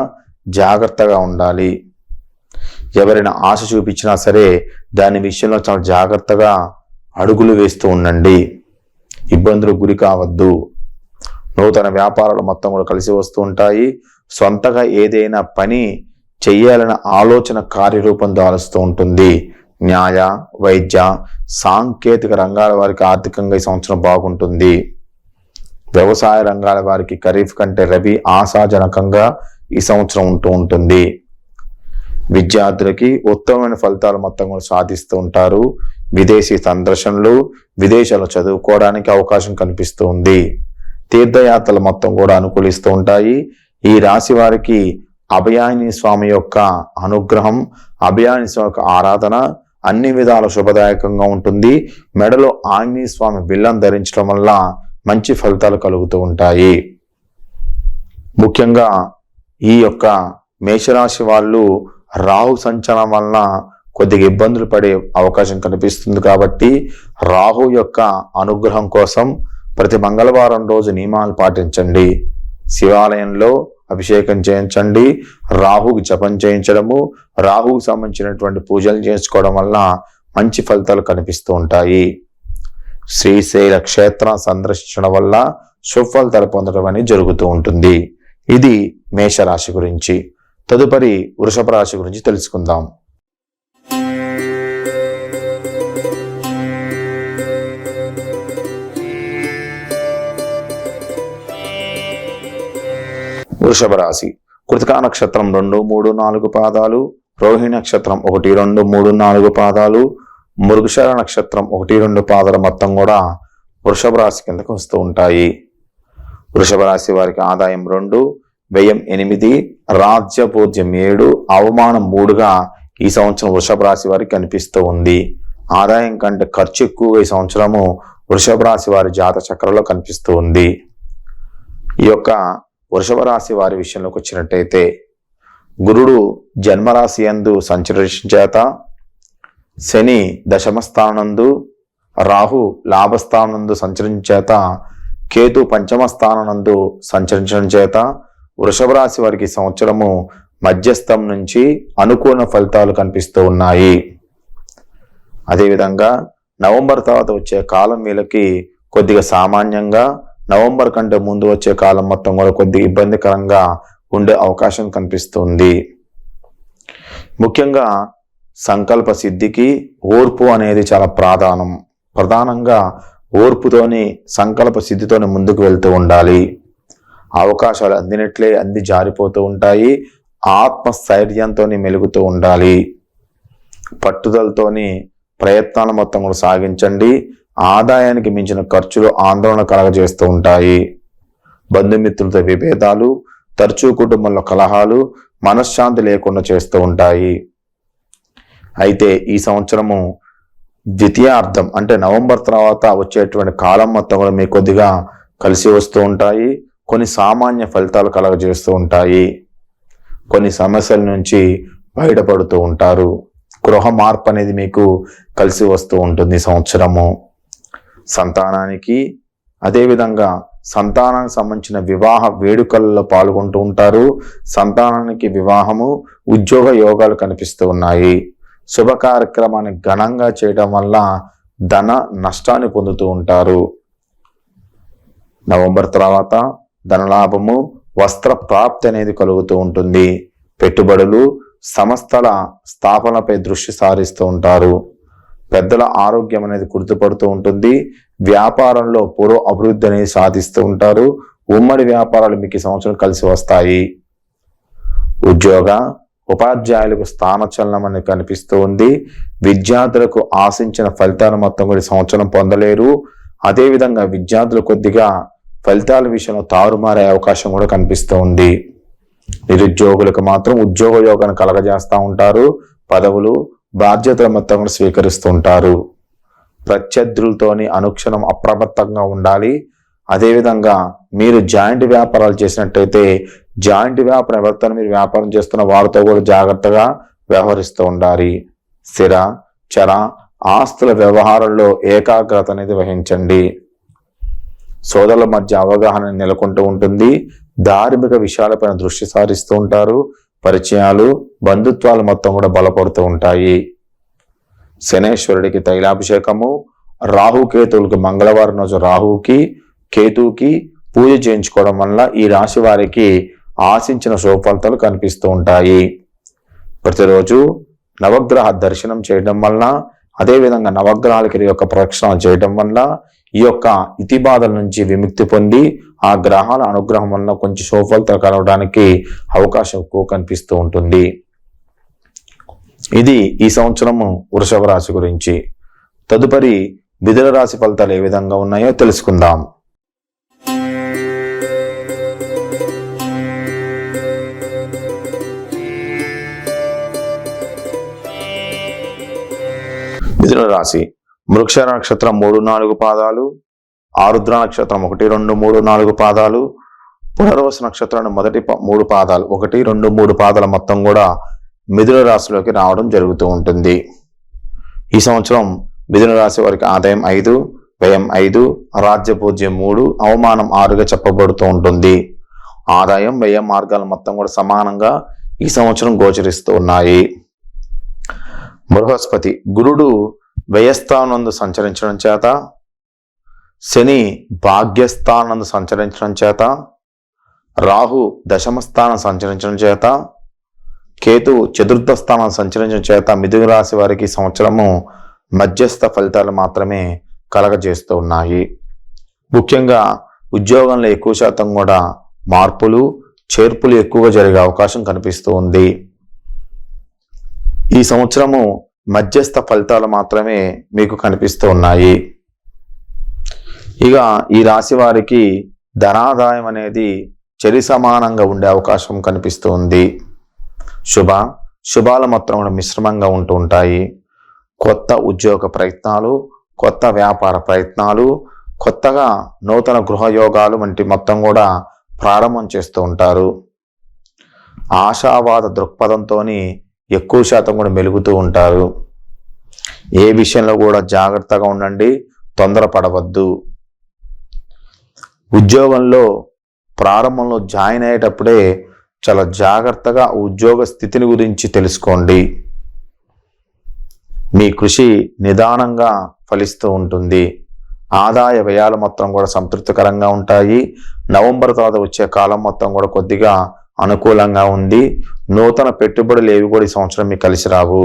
జాగ్రత్తగా ఉండాలి. ఎవరైనా ఆశ చూపించినా సరే దాని విషయంలో చాలా జాగ్రత్తగా అడుగులు వేస్తూ ఉండండి. ఇబ్బందులకు గురి కావద్దు. నూతన వ్యాపారాలు మొత్తం కూడా కలిసి వస్తూ ఉంటాయి. సొంతగా ఏదైనా పని చెయ్యాలన్న ఆలోచన కార్యరూపం దాలుస్తూ ఉంటుంది. న్యాయ, వైద్య, సాంకేతిక రంగాల వారికి ఆర్థికంగా ఈ సంవత్సరం బాగుంటుంది. వ్యవసాయ రంగాల వారికి ఖరీఫ్ కంటే రబీ ఆశాజనకంగా ఈ సంవత్సరం ఉంటూ ఉంటుంది. విద్యార్థులకి ఉత్తమమైన ఫలితాలు మొత్తం కూడా సాధిస్తూ ఉంటారు. విదేశీ సందర్శనలు, విదేశాల్లో చదువుకోవడానికి అవకాశం కనిపిస్తూ ఉంది. తీర్థయాత్రలు మొత్తం కూడా అనుకూలిస్తూ ఉంటాయి. ఈ రాశి వారికి అభయాని స్వామి యొక్క అనుగ్రహం, అభయాని స్వామి యొక్క ఆరాధన అన్ని విధాల శుభదాయకంగా ఉంటుంది. మెడలో ఆంజనేయ స్వామి బిల్లం ధరించడం వల్ల మంచి ఫలితాలు కలుగుతూ ఉంటాయి. ముఖ్యంగా ఈ యొక్క మేషరాశి వాళ్ళు రాహు సంచారం వలన కొద్దిగా ఇబ్బందులు పడే అవకాశం కనిపిస్తుంది. కాబట్టి రాహు యొక్క అనుగ్రహం కోసం ప్రతి మంగళవారం రోజు నియమాలు పాటించండి. శివాలయంలో అభిషేకం చేయించండి. రాహుకి జపం చేయించడము, రాహుకు సంబంధించినటువంటి పూజలు చేసుకోవడం వల్ల మంచి ఫలితాలు కనిపిస్తూ ఉంటాయి. శ్రీశైల క్షేత్రం సందర్శించడం వల్ల శుభఫలితాలు పొందడం అనేది జరుగుతూ ఉంటుంది. ఇది మేషరాశి గురించి. తదుపరి వృషభ రాశి గురించి తెలుసుకుందాం. వృషభ రాశి కృతికా నక్షత్రం 2, 3, 4 పాదాలు, రోహిణి నక్షత్రం 1, 2, 3, 4 పాదాలు, మృగశిర నక్షత్రం 1, 2 పాదాలు మొత్తం కూడా వృషభ రాశి కిందకు వస్తూ ఉంటాయి. వృషభ రాశి వారికి ఆదాయం 2, వ్యయం 8, రాజ్యపూజ్యం 7, అవమానం 3గా ఈ సంవత్సరం వృషభ రాశి వారికి కనిపిస్తూ ఉంది. ఆదాయం కంటే ఖర్చు ఎక్కువగా ఈ సంవత్సరము వృషభ రాశి వారి జాతక చక్రంలో కనిపిస్తూ ఉంది. ఈ యొక్క వృషభ రాశి వారి విషయంలోకి వచ్చినట్టయితే గురుడు జన్మరాశి యందు సంచరించడం చేత, శని దశమ స్థానందు, రాహు లాభస్థానందు సంచరించడం చేత, కేతు పంచమ స్థానందు సంచరించడం చేత వృషభ రాశి వారికి సంవత్సరము మధ్యస్థం నుంచి అనుకూల ఫలితాలు కనిపిస్తూ ఉన్నాయి. అదేవిధంగా నవంబర్ తర్వాత వచ్చే కాలం వీళ్ళకి కొద్దిగా సామాన్యంగా, నవంబర్ కంటే ముందు వచ్చే కాలం మొత్తం కూడా కొద్దిగా ఇబ్బందికరంగా ఉండే అవకాశం కనిపిస్తుంది. ముఖ్యంగా సంకల్ప సిద్ధికి ఓర్పు అనేది చాలా ప్రధానంగా ఓర్పుతోని సంకల్ప సిద్ధితోని ముందుకు వెళ్తూ ఉండాలి. అవకాశాలు అందినట్లే అంది జారిపోతూ ఉంటాయి. ఆత్మస్థైర్యంతో మెలుగుతూ ఉండాలి. పట్టుదలతోని ప్రయత్నాలు మొత్తం కూడా సాగించండి. ఆదాయానికి మించిన ఖర్చులు ఆందోళన కలగజేస్తూ ఉంటాయి. బంధుమిత్రులతో విభేదాలు, తరచూ కుటుంబంలో కలహాలు, మనశ్శాంతి లేకుండా చేస్తూ ఉంటాయి. అయితే ఈ సంవత్సరము ద్వితీయార్థం అంటే నవంబర్ తర్వాత వచ్చేటువంటి కాలం మొత్తం కూడా మీకు కొద్దిగా కలిసి వస్తూ ఉంటాయి. కొన్ని సామాన్య ఫలితాలు కలగజేస్తూ ఉంటాయి. కొన్ని సమస్యల నుంచి బయటపడుతూ ఉంటారు. గృహ మార్పు అనేది మీకు కలిసి వస్తూ ఉంటుంది ఈ సంవత్సరము. సంతానానికి, అదేవిధంగా సంతానానికి సంబంధించిన వివాహ వేడుకల్లో పాల్గొంటూ ఉంటారు. సంతానానికి వివాహము, ఉద్యోగ యోగాలు కనిపిస్తూ ఉన్నాయి. శుభ కార్యక్రమాన్ని ఘనంగా చేయడం వల్ల ధన నష్టాన్ని పొందుతూ ఉంటారు. నవంబర్ తర్వాత ధనలాభము, వస్త్ర ప్రాప్తి అనేది కలుగుతూ ఉంటుంది. పెట్టుబడులు, సంస్థల స్థాపనపై దృష్టి సారిస్తూ ఉంటారు. పెద్దల ఆరోగ్యం అనేది గుర్తుపడుతూ ఉంటుంది. వ్యాపారంలో పూర్వ అభివృద్ధి అనేది సాధిస్తూ ఉంటారు. ఉమ్మడి వ్యాపారాలు మీకు ఈ సంవత్సరం కలిసి వస్తాయి. ఉద్యోగ ఉపాధ్యాయులకు స్థానచలనం అనేది కనిపిస్తూ ఉంది. విద్యార్థులకు ఆశించిన ఫలితాలు మొత్తం కూడా ఈ సంవత్సరం పొందలేరు. అదేవిధంగా విద్యార్థులు కొద్దిగా ఫలితాల విషయంలో తారుమారే అవకాశం కూడా కనిపిస్తూ ఉంది. నిరుద్యోగులకు మాత్రం ఉద్యోగ యోగాన్ని కలగజేస్తూ ఉంటారు. పదవులు, బాధ్యతలు మొత్తం కూడా స్వీకరిస్తూ ఉంటారు. ప్రత్యర్థులతోని అనుక్షణం అప్రమత్తంగా ఉండాలి. అదేవిధంగా మీరు జాయింట్ వ్యాపారాలు చేసినట్టయితే జాయింట్ వ్యాపారం ఎవరితో మీరు వ్యాపారం చేస్తున్న వారితో కూడా జాగ్రత్తగా వ్యవహరిస్తూ ఉండాలి. స్థిర చర ఆస్తుల వ్యవహారంలో ఏకాగ్రత అనేది వహించండి. సోదరుల మధ్య అవగాహన నెలకొంటూ ఉంటుంది. ధార్మిక విషయాలపైన దృష్టి సారిస్తూ ఉంటారు. పరిచయాలు, బంధుత్వాలు మొత్తం కూడా బలపడుతూ ఉంటాయి. శనేశ్వరుడికి తైలాభిషేకము, రాహుకేతువులకి మంగళవారం రోజు రాహుకి కేతువుకి పూజ చేయించుకోవడం వల్ల ఈ రాశి వారికి ఆశించిన శుభఫలితాలు కనిపిస్తూ ఉంటాయి. ప్రతిరోజు నవగ్రహ దర్శనం చేయడం వల్ల, అదేవిధంగా నవగ్రహాలకి యొక్క ప్రదక్షిణ చేయడం వల్ల ఈ యొక్క ఇతి బాధల నుంచి విముక్తి పొంది ఆ గ్రహాల అనుగ్రహం వల్ల కొంచెం శుభఫలితాలు కలగడానికి అవకాశం ఎక్కువ కనిపిస్తూ ఉంటుంది. ఇది ఈ సంవత్సరము వృషభ రాశి గురించి. తదుపరి మిథున రాశి ఫలితాలు ఏ విధంగా ఉన్నాయో తెలుసుకుందాం. మిథున రాశి మృగశిర నక్షత్రం 3, 4 పాదాలు, ఆరుద్ర నక్షత్రం 1, 2, 3, 4 పాదాలు, పునర్వసు నక్షత్రం మొదటి 3 పాదాలు 1, 2, 3 పాదాల మొత్తం కూడా మిథున రాశిలోకి రావడం జరుగుతూ ఉంటుంది. ఈ సంవత్సరం మిథున రాశి వారికి ఆదాయం 5, వ్యయం 5, రాజ్యపూజ్యం 3, అవమానం 6గా చెప్పబడుతూ ఉంటుంది. ఆదాయం వ్యయం మార్గాలు మొత్తం కూడా సమానంగా ఈ సంవత్సరం గోచరిస్తూ ఉన్నాయి. బృహస్పతి గురుడు వ్యయస్థానందు సంచరించడం చేత, శని భాగ్యస్థానందు సంచరించడం చేత, రాహు దశమ స్థానం సంచరించడం చేత, కేతు చతుర్థ స్థానం సంచరించడం చేత మిథున రాశి వారికి సంవత్సరము మధ్యస్థ ఫలితాలు మాత్రమే కలగజేస్తూ ఉన్నాయి. ముఖ్యంగా ఉద్యోగంలో ఎక్కువ శాతం కూడా మార్పులు చేర్పులు ఎక్కువగా జరిగే అవకాశం కనిపిస్తూ ఉంది. ఈ సంవత్సరము మధ్యస్థ ఫలితాలు మాత్రమే మీకు కనిపిస్తూ ఉన్నాయి. ఇక ఈ రాశి వారికి ధనాదాయం అనేది చరి సమానంగా ఉండే అవకాశం కనిపిస్తూ ఉంది. శుభాలు మొత్తం కూడా మిశ్రమంగా ఉంటూ ఉంటాయి. కొత్త ఉద్యోగ ప్రయత్నాలు, కొత్త వ్యాపార ప్రయత్నాలు, కొత్తగా నూతన గృహయోగాలు వంటి మొత్తం కూడా ప్రారంభం చేస్తూ ఉంటారు. ఆశావాద దృక్పథంతో ఎక్కువ శాతం కూడా మెలుగుతూ ఉంటారు. ఏ విషయంలో కూడా జాగ్రత్తగా ఉండండి, తొందరపడవద్దు. ఉద్యోగంలో ప్రారంభంలో జాయిన్ అయ్యేటప్పుడే చాలా జాగ్రత్తగా ఉద్యోగ స్థితిని గురించి తెలుసుకోండి. మీ కృషి నిదానంగా ఫలిస్తూ ఉంటుంది. ఆదాయ వ్యయాలు మొత్తం కూడా సంతృప్తికరంగా ఉంటాయి. నవంబర్ తర్వాత వచ్చే కాలం మొత్తం కూడా కొద్దిగా అనుకూలంగా ఉంది. నూతన పెట్టుబడులు ఏవి కూడా ఈ సంవత్సరం మీకు కలిసి రావు.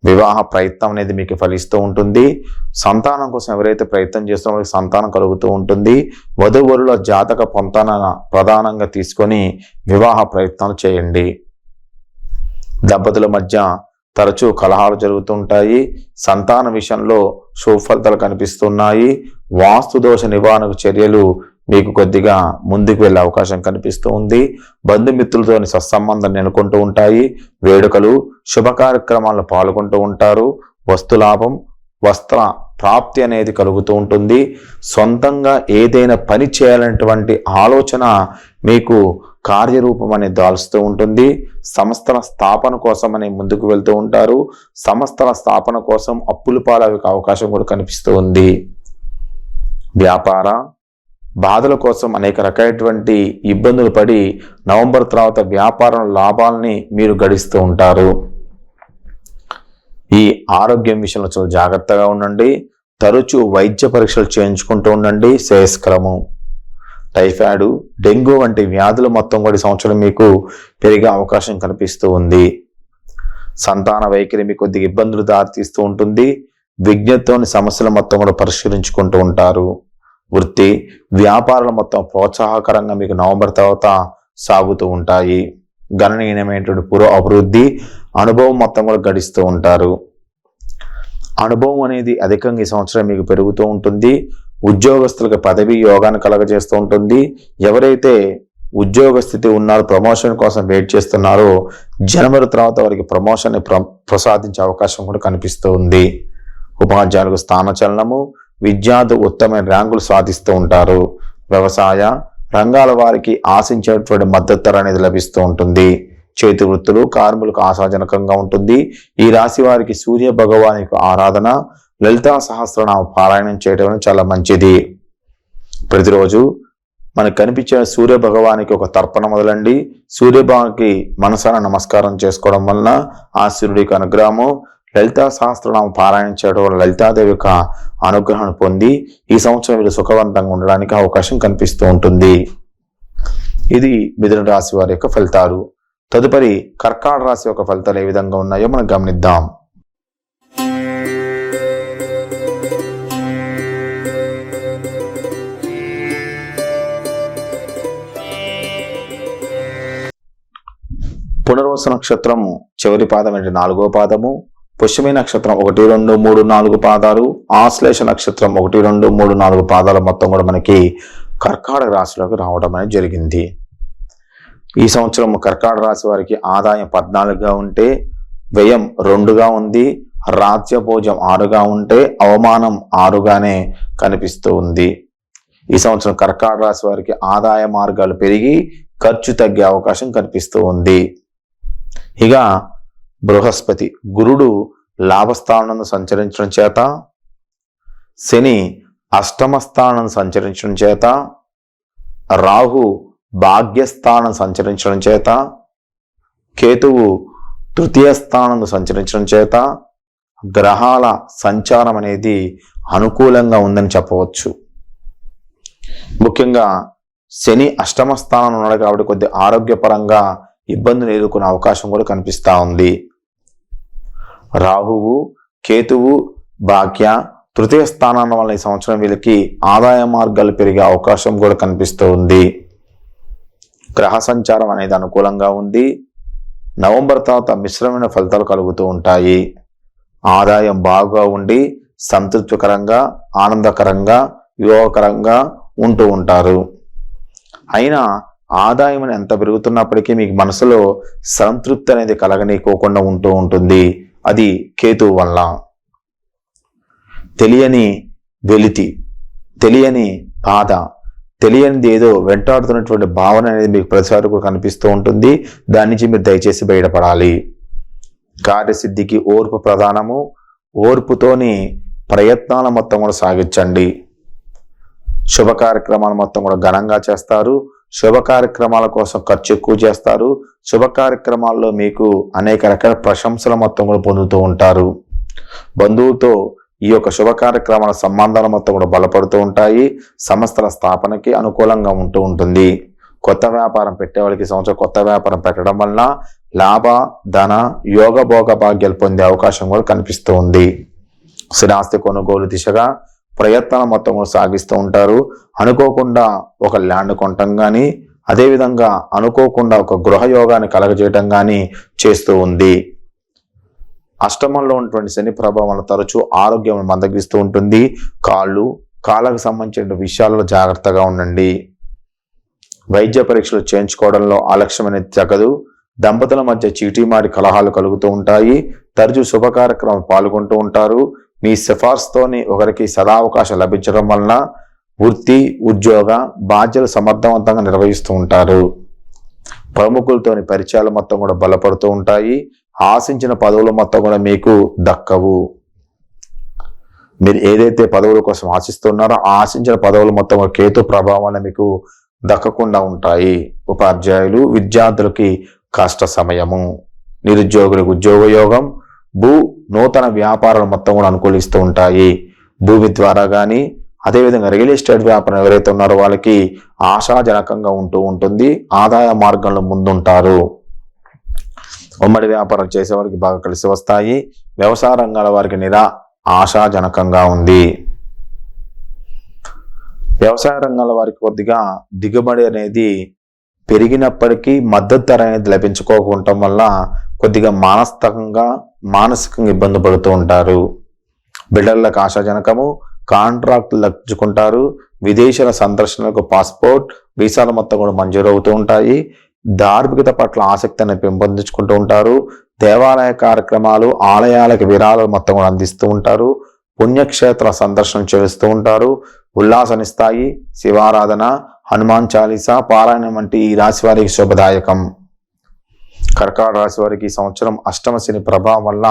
వివాహ ప్రయత్నం అనేది మీకు ఫలిస్తూ ఉంటుంది. సంతానం కోసం ఎవరైతే ప్రయత్నం చేస్తున్నారో వాళ్ళకి సంతానం కలుగుతూ ఉంటుంది. వధువరుల జాతక పొంతన ప్రధానంగా తీసుకొని వివాహ ప్రయత్నాలు చేయండి. దంపతుల మధ్య తరచూ కలహాలు జరుగుతుంటాయి. సంతాన విషయంలో సుఫలితాలు కనిపిస్తున్నాయి. వాస్తు దోష నివారణకు చర్యలు మీకు కొద్దిగా ముందుకు వెళ్ళే అవకాశం కనిపిస్తూ ఉంది. బంధుమిత్రులతోని సత్సంబంధం నెలకొంటూ ఉంటాయి. వేడుకలు శుభ కార్యక్రమాల్లో పాల్గొంటూ ఉంటారు. వస్తులాభం వస్త్ర ప్రాప్తి అనేది కలుగుతూ ఉంటుంది. సొంతంగా ఏదైనా పని చేయాలనేటువంటి ఆలోచన మీకు కార్యరూపం అనేది దాల్చుతూ ఉంటుంది. సంస్థల స్థాపన కోసం అని ముందుకు వెళ్తూ ఉంటారు. సంస్థల స్థాపన కోసం అప్పుల పాలయ్యే అవకాశం కూడా కనిపిస్తూ ఉంది. వ్యాపార బాధల కోసం అనేక రకాలైనటువంటి ఇబ్బందులు పడి నవంబర్ తర్వాత వ్యాపారం లాభాలని మీరు గడిస్తూ ఉంటారు. ఈ ఆరోగ్యం విషయంలో చాలా జాగ్రత్తగా ఉండండి. తరచూ వైద్య పరీక్షలు చేయించుకుంటూ ఉండండి. శ్రేయస్కరము. టైఫాయిడ్, డెంగ్యూ వంటి వ్యాధులు మొత్తం కూడా ఈ సంవత్సరం మీకు పెరిగే అవకాశం కనిపిస్తూ ఉంది. సంతాన వైఖరి మీకు కొద్దిగా ఇబ్బందులు దారితీస్తూ ఉంటుంది. విజ్ఞతతోని సమస్యలు మొత్తం కూడా పరిష్కరించుకుంటూ ఉంటారు. వృత్తి వ్యాపారాలు మొత్తం ప్రోత్సాహకరంగా మీకు నవంబర్ తర్వాత సాగుతూ ఉంటాయి. గణనీయమైనటువంటి అభివృద్ధి అనుభవం మొత్తం కూడా గడిస్తూ ఉంటారు. అనుభవం అనేది అధికంగా ఈ సంవత్సరం మీకు పెరుగుతూ ఉంటుంది. ఉద్యోగస్తులకు పదవి యోగాన్ని కలగజేస్తూ ఉంటుంది. ఎవరైతే ఉద్యోగ స్థితి ఉన్నారో ప్రమోషన్ కోసం వెయిట్ చేస్తున్నారో జనవరి తర్వాత వారికి ప్రమోషన్ ప్రసాదించే అవకాశం కూడా కనిపిస్తూ ఉంది. ఉపాధ్యాయులకు స్థానచలనము, విద్యార్థులు ఉత్తమమైన ర్యాంకులు సాధిస్తూ ఉంటారు. వ్యవసాయ రంగాల వారికి ఆశించేటువంటి మద్దతు ధర అనేది లభిస్తూ ఉంటుంది. చేతి వృత్తులు కార్మికులకు ఆశాజనకంగా ఉంటుంది. ఈ రాశి వారికి సూర్య భగవానికి ఆరాధన, లలితా సహస్రనామ పారాయణం చేయడం చాలా మంచిది. ప్రతిరోజు మనకు కనిపించే సూర్య భగవానికి ఒక తర్పణ మొదలండి. సూర్యభగవానికి మనసారా నమస్కారం చేసుకోవడం వలన ఆ సూర్యుడికి అనుగ్రహము, లలితా సహస్రనామ పారాయణం చేయడం వల్ల లలితాదేవి యొక్క అనుగ్రహాన్ని పొంది ఈ సంవత్సరం వీళ్ళు సుఖవంతంగా ఉండడానికి అవకాశం కనిపిస్తూ ఉంటుంది. ఇది మిథున రాశి వారి యొక్క ఫలితాలు. తదుపరి కర్కాటక రాశి యొక్క ఫలితాలు ఏ విధంగా ఉన్నాయో మనం గమనిద్దాం. పునర్వసు నక్షత్రం చివరి పాదం అంటే 4వ పాదము, పుష్యమి నక్షత్రం 1, 2, 3, 4 పాదాలు, ఆశ్లేష నక్షత్రం 1, 2, 3, 4 పాదాల మొత్తం కూడా మనకి కర్కాటక రాశిలోకి రావడం అనేది జరిగింది. ఈ సంవత్సరం కర్కాటక రాశి వారికి ఆదాయం 14గా ఉంటే వ్యయం 2గా ఉంది. రాజ్యభోజం 6గా ఉంటే అవమానం 6గానే కనిపిస్తూ ఉంది. ఈ సంవత్సరం కర్కాటక రాశి వారికి ఆదాయ మార్గాలు పెరిగి ఖర్చు తగ్గే అవకాశం కనిపిస్తూ ఉంది. ఇక బృహస్పతి గురుడు లాభస్థానం సంచరించడం చేత, శని అష్టమ స్థానం సంచరించడం చేత, రాహు భాగ్యస్థానం సంచరించడం చేత, కేతువు తృతీయ స్థానం సంచరించడం చేత గ్రహాల సంచారం అనేది అనుకూలంగా ఉందని చెప్పవచ్చు. ముఖ్యంగా శని అష్టమ స్థానంలో ఉన్నాడు కాబట్టి కొద్ది ఆరోగ్యపరంగా ఇబ్బందులు ఎదుర్కొనే అవకాశం కూడా కనిపిస్తూ ఉంది. రాహువు కేతువు భాగ్య తృతీయ స్థానాల వల్ల ఈ సంవత్సరం వీళ్ళకి ఆదాయ మార్గాలు పెరిగే అవకాశం కూడా కనిపిస్తూ ఉంది. గ్రహ సంచారం అనేది అనుకూలంగా ఉంది. నవంబర్ తర్వాత మిశ్రమైన ఫలితాలు కలుగుతూ ఉంటాయి. ఆదాయం బాగా ఉండి సంతృప్తికరంగా ఆనందకరంగా యోగకరంగా ఉంటూ ఉంటారు. అయినా ఆదాయం ఎంత పెరుగుతున్నప్పటికీ మీకు మనసులో సంతృప్తి అనేది కలగనీకోకుండా ఉంటూ ఉంటుంది. అది కేతువు వల్ల. తెలియని వెలితి, తెలియని బాధ, తెలియనిది ఏదో వెంటాడుతున్నటువంటి భావన అనేది మీకు ప్రతిసారి కూడా కనిపిస్తూ ఉంటుంది. దాని నుంచి మీరు దయచేసి బయటపడాలి. కార్యసిద్ధికి ఓర్పు ప్రధానము. ఓర్పుతోని ప్రయత్నాల మొత్తం కూడా సాగించండి. శుభ కార్యక్రమాల మొత్తం కూడా ఘనంగా చేస్తారు. శుభ కార్యక్రమాల కోసం ఖర్చు ఎక్కువ చేస్తారు. శుభ కార్యక్రమాల్లో మీకు అనేక రకాల ప్రశంసల మొత్తం కూడా పొందుతూ ఉంటారు. బంధువులతో ఈ యొక్క శుభ కార్యక్రమాల సంబంధాల మొత్తం కూడా బలపడుతూ ఉంటాయి. సంస్థల స్థాపనకి అనుకూలంగా ఉంటూ ఉంటుంది. కొత్త వ్యాపారం పెట్టేవాళ్ళకి సంవత్సరం కొత్త వ్యాపారం పెట్టడం వల్ల లాభ ధన యోగ భోగ భాగ్యాలు పొందే అవకాశం కూడా కనిపిస్తూ ఉంది. స్థిరాస్తి కొనుగోలు దిశగా ప్రయత్నాలు మొత్తం కూడా సాగిస్తూ ఉంటారు. అనుకోకుండా ఒక ల్యాండ్ కొనటం కానీ, అదేవిధంగా అనుకోకుండా ఒక గృహ యోగాన్ని కలగజేయటం కానీ చేస్తూ ఉంది. అష్టమంలో ఉన్నటువంటి శని ప్రభావం తరచూ ఆరోగ్యం మందగిస్తూ ఉంటుంది. కాళ్ళకు సంబంధించిన విషయాల్లో జాగ్రత్తగా ఉండండి. వైద్య పరీక్షలు చేయించుకోవడంలో ఆలస్యం అనేది తగదు. దంపతుల మధ్య చీటీమారి కలహాలు కలుగుతూ ఉంటాయి. తరచూ శుభ కార్యక్రమం పాల్గొంటూ ఉంటారు. మీ సిఫార్సుతోని ఒకరికి సదావకాశం లభించడం వలన వృత్తి ఉద్యోగ బాధ్యతలు సమర్థవంతంగా నిర్వహిస్తూ ఉంటారు. ప్రముఖులతోని పరిచయాలు మొత్తం కూడా బలపడుతూ ఉంటాయి. ఆశించిన పదవులు మొత్తం కూడా మీకు దక్కవు. మీరు ఏదైతే పదవుల కోసం ఆశిస్తున్నారో ఆశించిన పదవులు మొత్తం కేతు ప్రభావాన్ని మీకు దక్కకుండా ఉంటాయి. ఉపాధ్యాయులు విద్యార్థులకి కష్ట సమయము. నిరుద్యోగులకు ఉద్యోగ యోగం. నూతన వ్యాపారాలు మొత్తం కూడా అనుకూలిస్తూ ఉంటాయి. భూమి ద్వారా కానీ, అదేవిధంగా రియల్ ఎస్టేట్ వ్యాపారం ఎవరైతే ఉన్నారో వాళ్ళకి ఆశాజనకంగా ఉంటూ ఉంటుంది. ఆదాయ మార్గంలో ముందుంటారు. ఉమ్మడి వ్యాపారం చేసే వారికి బాగా కలిసి వస్తాయి. వ్యవసాయ రంగాల వారికి ఆశాజనకంగా ఉంది. వ్యవసాయ రంగాల వారికి కొద్దిగా దిగుబడి అనేది పెరిగినప్పటికీ మద్దతు ధర అనేది లభించుకోకపోవటం వల్ల కొద్దిగా మానసికంగా ఇబ్బంది పడుతూ ఉంటారు. బిల్డర్లకు ఆశాజనకము. కాంట్రాక్టులు దక్కించుకుంటారు. విదేశాల సందర్శనలకు పాస్పోర్ట్ వీసాలు మొత్తం కూడా మంజూరు అవుతూ ఉంటాయి. ధార్మికత పట్ల ఆసక్తిని పెంపొందించుకుంటూ ఉంటారు. దేవాలయ కార్యక్రమాలు ఆలయాలకు విరాళాలు మొత్తం కూడా అందిస్తూ ఉంటారు. పుణ్యక్షేత్ర సందర్శనం చేస్తూ ఉంటారు. ఉల్లాసనిస్తాయి. శివారాధన హనుమాన్ చాలీసా పారాయణం వంటి ఈ రాశి వారికి శుభదాయకం. కర్కాటక రాశి వారికి ఈ సంవత్సరం అష్టమ శని ప్రభావం వల్ల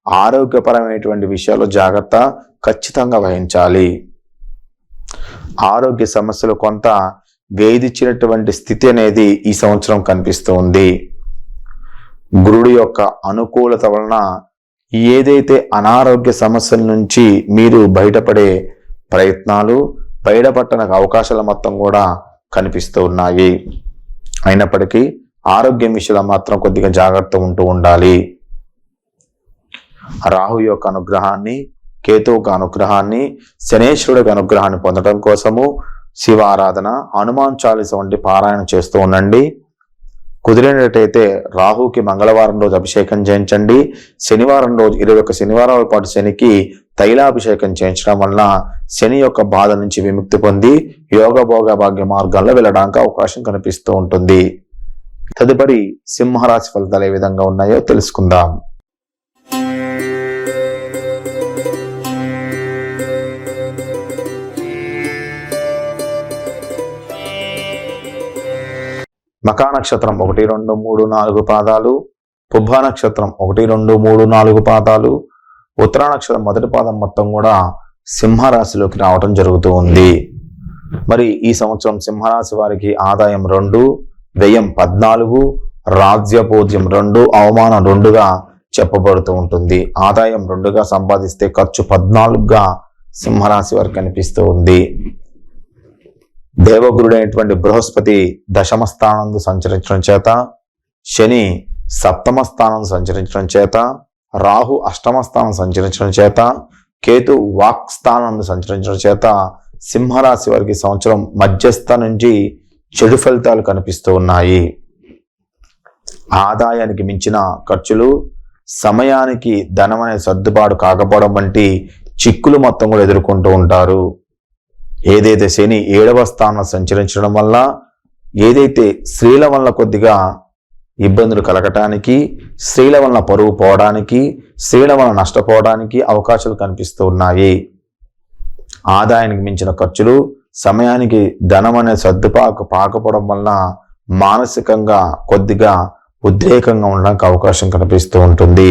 ఆరోగ్యపరమైనటువంటి విషయాల్లో జాగ్రత్త ఖచ్చితంగా వహించాలి. ఆరోగ్య సమస్యలు కొంత వేధించినటువంటి స్థితి అనేది ఈ సంవత్సరం కనిపిస్తూ ఉంది. గురుడి యొక్క అనుకూలత వలన ఏదైతే అనారోగ్య సమస్యల నుంచి మీరు బయటపడే ప్రయత్నాలు బయటపడటానికి అవకాశాల మొత్తం కూడా కనిపిస్తూ ఉన్నాయి. అయినప్పటికీ ఆరోగ్యం విషయంలో మాత్రం కొద్దిగా జాగ్రత్త ఉంటూ ఉండాలి. రాహు యొక్క అనుగ్రహాన్ని, కేతువుకు అనుగ్రహాన్ని, శనేశ్వరుడికి అనుగ్రహాన్ని పొందడం కోసము శివారాధన హనుమాన్ చాలీస వంటి పారాయణ చేస్తూ ఉండండి. కుదిరినట్టయితే రాహుకి మంగళవారం రోజు అభిషేకం చేయించండి. శనివారం రోజు 21 శనివారాల పాటు శనికి తైలాభిషేకం చేయించడం వలన శని యొక్క బాధ నుంచి విముక్తి పొంది యోగ భోగ భాగ్య మార్గాల్లో వెళ్ళడానికి అవకాశం కనిపిస్తూ ఉంటుంది. తదుపరి సింహరాశి ఫలితాలు ఏ విధంగా ఉన్నాయో తెలుసుకుందాం. మకా నక్షత్రం 1, 2, 3, 4 పాదాలు, పుబ్బ నక్షత్రం 1, 2, 3, 4 పాదాలు, ఉత్తర నక్షత్రం మొదటి పాదం మొత్తం కూడా సింహరాశిలోకి రావటం జరుగుతూ ఉంది. మరి ఈ సంవత్సరం సింహరాశి వారికి ఆదాయం 2, వ్యయం 14, రాజ్యపూజ్యం 2, అవమానం 2గా చెప్పబడుతూ ఉంటుంది. ఆదాయం 2గా సంపాదిస్తే ఖర్చు 14గా సింహరాశి వారికి కనిపిస్తూ ఉంది. దేవగురుడైనటువంటి బృహస్పతి దశమ స్థానంలో సంచరించడం చేత, శని సప్తమ స్థానం సంచరించడం చేత, రాహు అష్టమ స్థానం సంచరించడం చేత, కేతు వాక్ స్థానం సంచరించడం చేత సింహరాశి వారికి సంవత్సరం మధ్యస్థ నుంచి చెడు ఫలితాలు కనిపిస్తూ ఉన్నాయి. ఆదాయానికి మించిన ఖర్చులు, సమయానికి ధనం అనే సర్దుబాటు కాకపోవడం వంటి చిక్కులు మొత్తం కూడా ఎదుర్కొంటూ ఉంటారు. ఏదైతే శని 7వ స్థానం సంచరించడం వల్ల ఏదైతే స్త్రీల వల్ల కొద్దిగా ఇబ్బందులు కలగటానికి, స్త్రీల వల్ల పరువు పోవడానికి, స్త్రీల వల్ల నష్టపోవడానికి అవకాశాలు కనిపిస్తూ ఉన్నాయి. ఆదాయానికి మించిన ఖర్చులు, సమయానికి ధనం అనే పాకపోవడం వల్ల మానసికంగా కొద్దిగా ఉద్రేకంగా ఉండడానికి అవకాశం కనిపిస్తూ ఉంటుంది.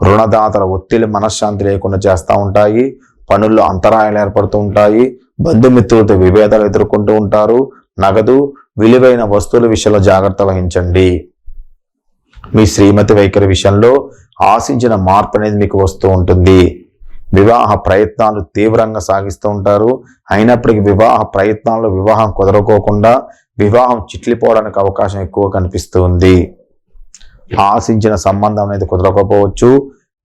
రుణదాతల ఒత్తిడి మనశ్శాంతి లేకుండా చేస్తూ ఉంటాయి. పనుల్లో అంతరాయాలు ఏర్పడుతూ ఉంటాయి. బంధుమిత్రులతో విభేదాలు ఎదుర్కొంటూ ఉంటారు. నగదు, విలువైన వస్తువుల విషయంలో జాగ్రత్త వహించండి. మీ శ్రీమతి వైఖరి విషయంలో ఆశించిన మార్పు అనేది మీకు వస్తూ ఉంటుంది. వివాహ ప్రయత్నాలు తీవ్రంగా సాగిస్తూ ఉంటారు. అయినప్పటికీ వివాహ ప్రయత్నాల్లో వివాహం కుదరకోకుండా వివాహం చిట్లిపోవడానికి అవకాశం ఎక్కువ కనిపిస్తూ ఉంది. ఆశించిన సంబంధం అనేది కుదరకపోవచ్చు.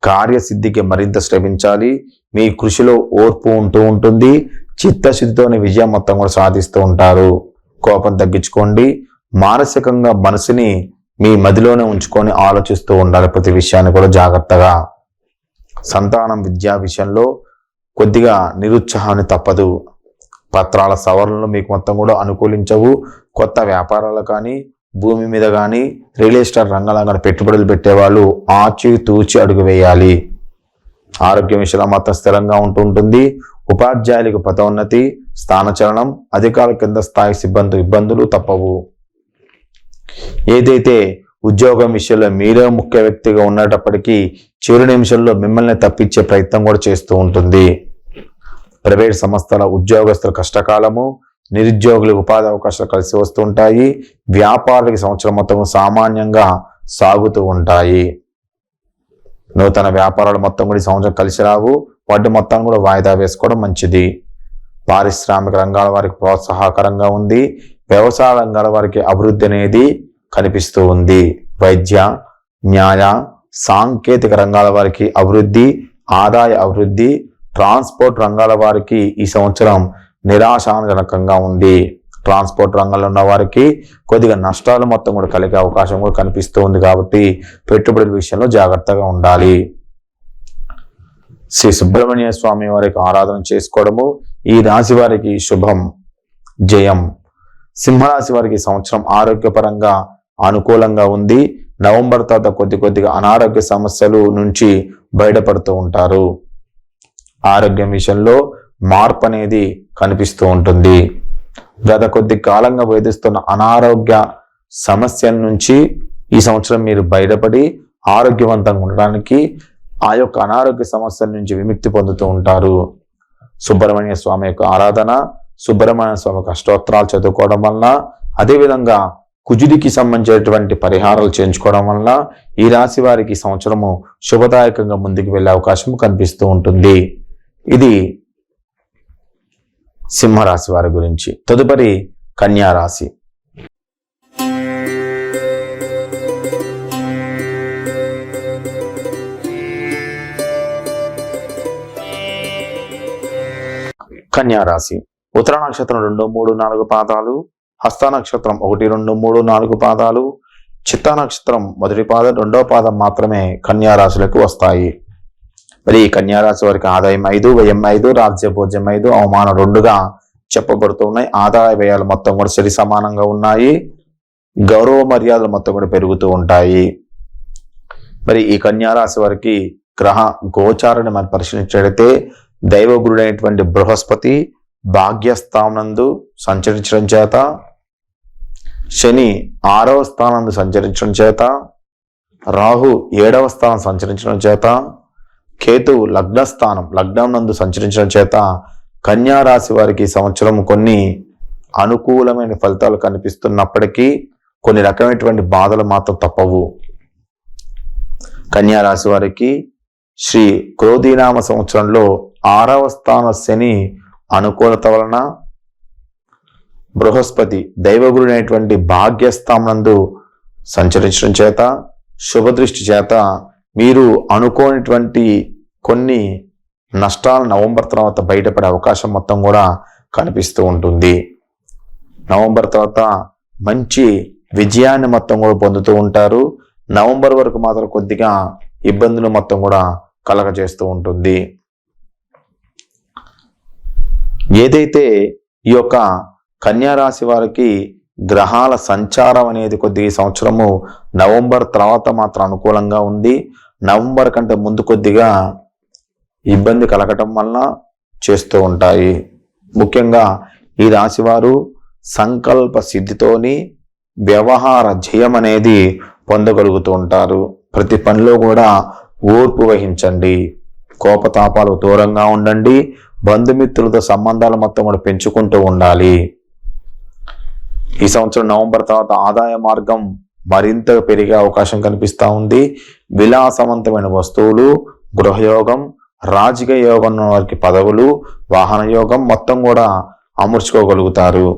కార్యసిద్ధికి మరింత శ్రమించాలి. మీ కృషిలో ఓర్పు ఉంటూ ఉంటుంది. చిత్తశుద్ధితోనే విజయం మొత్తం కూడా సాధిస్తూ ఉంటారు. కోపం తగ్గించుకోండి. మానసికంగా మనసుని మీ మదిలోనే ఉంచుకొని ఆలోచిస్తూ ఉండాలి. ప్రతి విషయాన్ని కూడా జాగ్రత్తగా. సంతానం విద్యా విషయంలో కొద్దిగా నిరుత్సాహాన్ని తప్పదు. పత్రాల సవరణలు మీకు మొత్తం కూడా అనుకూలించవు. కొత్త వ్యాపారాలు కానీ, భూమి మీద కానీ, రియల్ ఎస్టేట్ రంగంలో కానీ పెట్టుబడులు పెట్టేవాళ్ళు ఆచి తూచి అడుగు వేయాలి. ఆరోగ్యం విషయంలో మాత్రం స్థిరంగా ఉంటుంది. ఉపాధ్యాయులకు పదోన్నతి, స్థానచలనం, అధికారుల కింద స్థాయి సిబ్బంది ఇబ్బందులు తప్పవు. ఏదైతే ఉద్యోగం విషయంలో మీరే ముఖ్య వ్యక్తిగా ఉన్నప్పటికీ చివరి నిమిషంలో మిమ్మల్ని తప్పించే ప్రయత్నం కూడా చేస్తూ ఉంటుంది. ప్రైవేట్ సంస్థల ఉద్యోగస్తుల కష్టకాలము, నిరుద్యోగుల ఉపాధి అవకాశాలు కలిసి వస్తూ ఉంటాయి. వ్యాపారులకి సంవత్సరం మొత్తం సామాన్యంగా సాగుతూ ఉంటాయి. నూతన వ్యాపారాలు మొత్తం కూడా ఈ సంవత్సరం కలిసి రావు. వాటి మొత్తం కూడా వాయిదా వేసుకోవడం మంచిది. పారిశ్రామిక రంగాల వారికి ప్రోత్సాహకరంగా ఉంది. వ్యవసాయ రంగాల వారికి అభివృద్ధి అనేది కనిపిస్తూ ఉంది. వైద్య, న్యాయ, సాంకేతిక రంగాల వారికి అభివృద్ధి, ఆదాయ అభివృద్ధి. ట్రాన్స్పోర్ట్ రంగాల వారికి ఈ సంవత్సరం నిరాశాజనకంగా ఉంది. ట్రాన్స్పోర్ట్ రంగంలో ఉన్న వారికి కొద్దిగా నష్టాలు మొత్తం కూడా కలిగే అవకాశం కూడా కనిపిస్తూ ఉంది. కాబట్టి పెట్టుబడుల విషయంలో జాగ్రత్తగా ఉండాలి. శ్రీ సుబ్రహ్మణ్య స్వామి వారికి ఆరాధన చేసుకోవడము ఈ రాశి వారికి శుభం, జయం. సింహరాశి వారికి సంవత్సరం ఆరోగ్యపరంగా అనుకూలంగా ఉంది. నవంబర్ తర్వాత కొద్దిగా అనారోగ్య సమస్యలు నుంచి బయటపడుతూ ఉంటారు. ఆరోగ్యం విషయంలో మార్పు అనేది కనిపిస్తూ ఉంటుంది. గత కొద్ది కాలంగా వేధిస్తున్న అనారోగ్య సమస్యల నుంచి ఈ సంవత్సరం మీరు బయటపడి ఆరోగ్యవంతంగా ఉండడానికి ఆ యొక్క అనారోగ్య సమస్యల నుంచి విముక్తి పొందుతూ ఉంటారు. సుబ్రహ్మణ్య స్వామి యొక్క ఆరాధన, సుబ్రహ్మణ్య స్వామి యొక్క అష్టోత్తరాలు చదువుకోవడం వలన, అదేవిధంగా కుజుడికి సంబంధించినటువంటి పరిహారాలు చేయించుకోవడం వలన ఈ రాశి వారికి సంవత్సరము శుభదాయకంగా ముందుకు వెళ్ళే అవకాశం కనిపిస్తూ ఉంటుంది. ఇది సింహరాశి వారి గురించి. తదుపరి కన్యా రాశి. కన్యా రాశి ఉత్తర నక్షత్రం 2, 3, 4 పాదాలు, హస్త నక్షత్రం 1, 2, 3, 4 పాదాలు, చిత్తా నక్షత్రం మొదటి పాదం, 2వ పాదం మాత్రమే కన్యా రాశులకు వస్తాయి. మరి ఈ కన్యా రాశి వారికి ఆదాయం 5, వ్యయం 5, రాజ్యభోజ్యం 5, అవమానం 2గా చెప్పబడుతూ ఉన్నాయి. ఆదాయ వ్యయాలు మొత్తం కూడా సరి సమానంగా ఉన్నాయి. గౌరవ మర్యాదలు మొత్తం కూడా పెరుగుతూ ఉంటాయి. మరి ఈ కన్యా రాశి వారికి గ్రహ గోచారాన్ని మనం పరిశీలించినట్లయితే దైవగురుడైనటువంటి బృహస్పతి భాగ్యస్థానందు సంచరించడం చేత శని 6వ స్థానం సంచరించడం చేత, రాహు 7వ స్థానం సంచరించడం చేత, కేతువు లగ్నం నందు సంచరించడం చేత కన్యా రాశి వారికి ఈ సంవత్సరం కొన్ని అనుకూలమైన ఫలితాలు కనిపిస్తున్నప్పటికీ కొన్ని రకమైనటువంటి బాధలు మాత్రం తప్పవు. కన్యా రాశి వారికి శ్రీ క్రోధీనామ సంవత్సరంలో 6వ స్థాన శని అనుకూలత వలన బృహస్పతి దైవగురు అయినటువంటి భాగ్యస్థానందు సంచరించడం చేత, శుభదృష్టి చేత మీరు అనుకోనిటువంటి కొన్ని నష్టాలు నవంబర్ తర్వాత బయటపడే అవకాశం మొత్తం కూడా కనిపిస్తూ ఉంటుంది. నవంబర్ తర్వాత మంచి విజయాన్ని మొత్తం కూడా పొందుతూ ఉంటారు. నవంబర్ వరకు మాత్రం కొద్దిగా ఇబ్బందులు మొత్తం కూడా కలగజేస్తూ ఉంటుంది. ఏదైతే ఈ యొక్క కన్యా రాశి వారికి గ్రహాల సంచారం అనేది కొద్దిగా ఈ సంవత్సరము నవంబర్ తర్వాత మాత్రం అనుకూలంగా ఉంది. నవంబర్ కంటే ముందు కొద్దిగా ఇబ్బంది కలగటం వల్ల చేస్తూ ఉంటాయి. ముఖ్యంగా ఈ రాశివారు సంకల్ప సిద్ధితోని వ్యవహార జయం అనేది పొందగలుగుతూ ఉంటారు. ప్రతి పనిలో కూడా ఓర్పు వహించండి, కోపతాపాలు దూరంగా ఉండండి, బంధుమిత్రులతో సంబంధాలు మొత్తం కూడా పెంచుకుంటూ ఉండాలి. ఈ సంవత్సరం నవంబర్ తర్వాత ఆదాయ మార్గం మరింత పెరిగే అవకాశం కనిపిస్తూ ఉంది. విలాసవంతమైన వస్తువులు, గృహయోగం, రాజకీయ యోగం ఉన్న వారికి పదవులు, వాహన యోగం మొత్తం కూడా అమర్చుకోగలుగుతారు.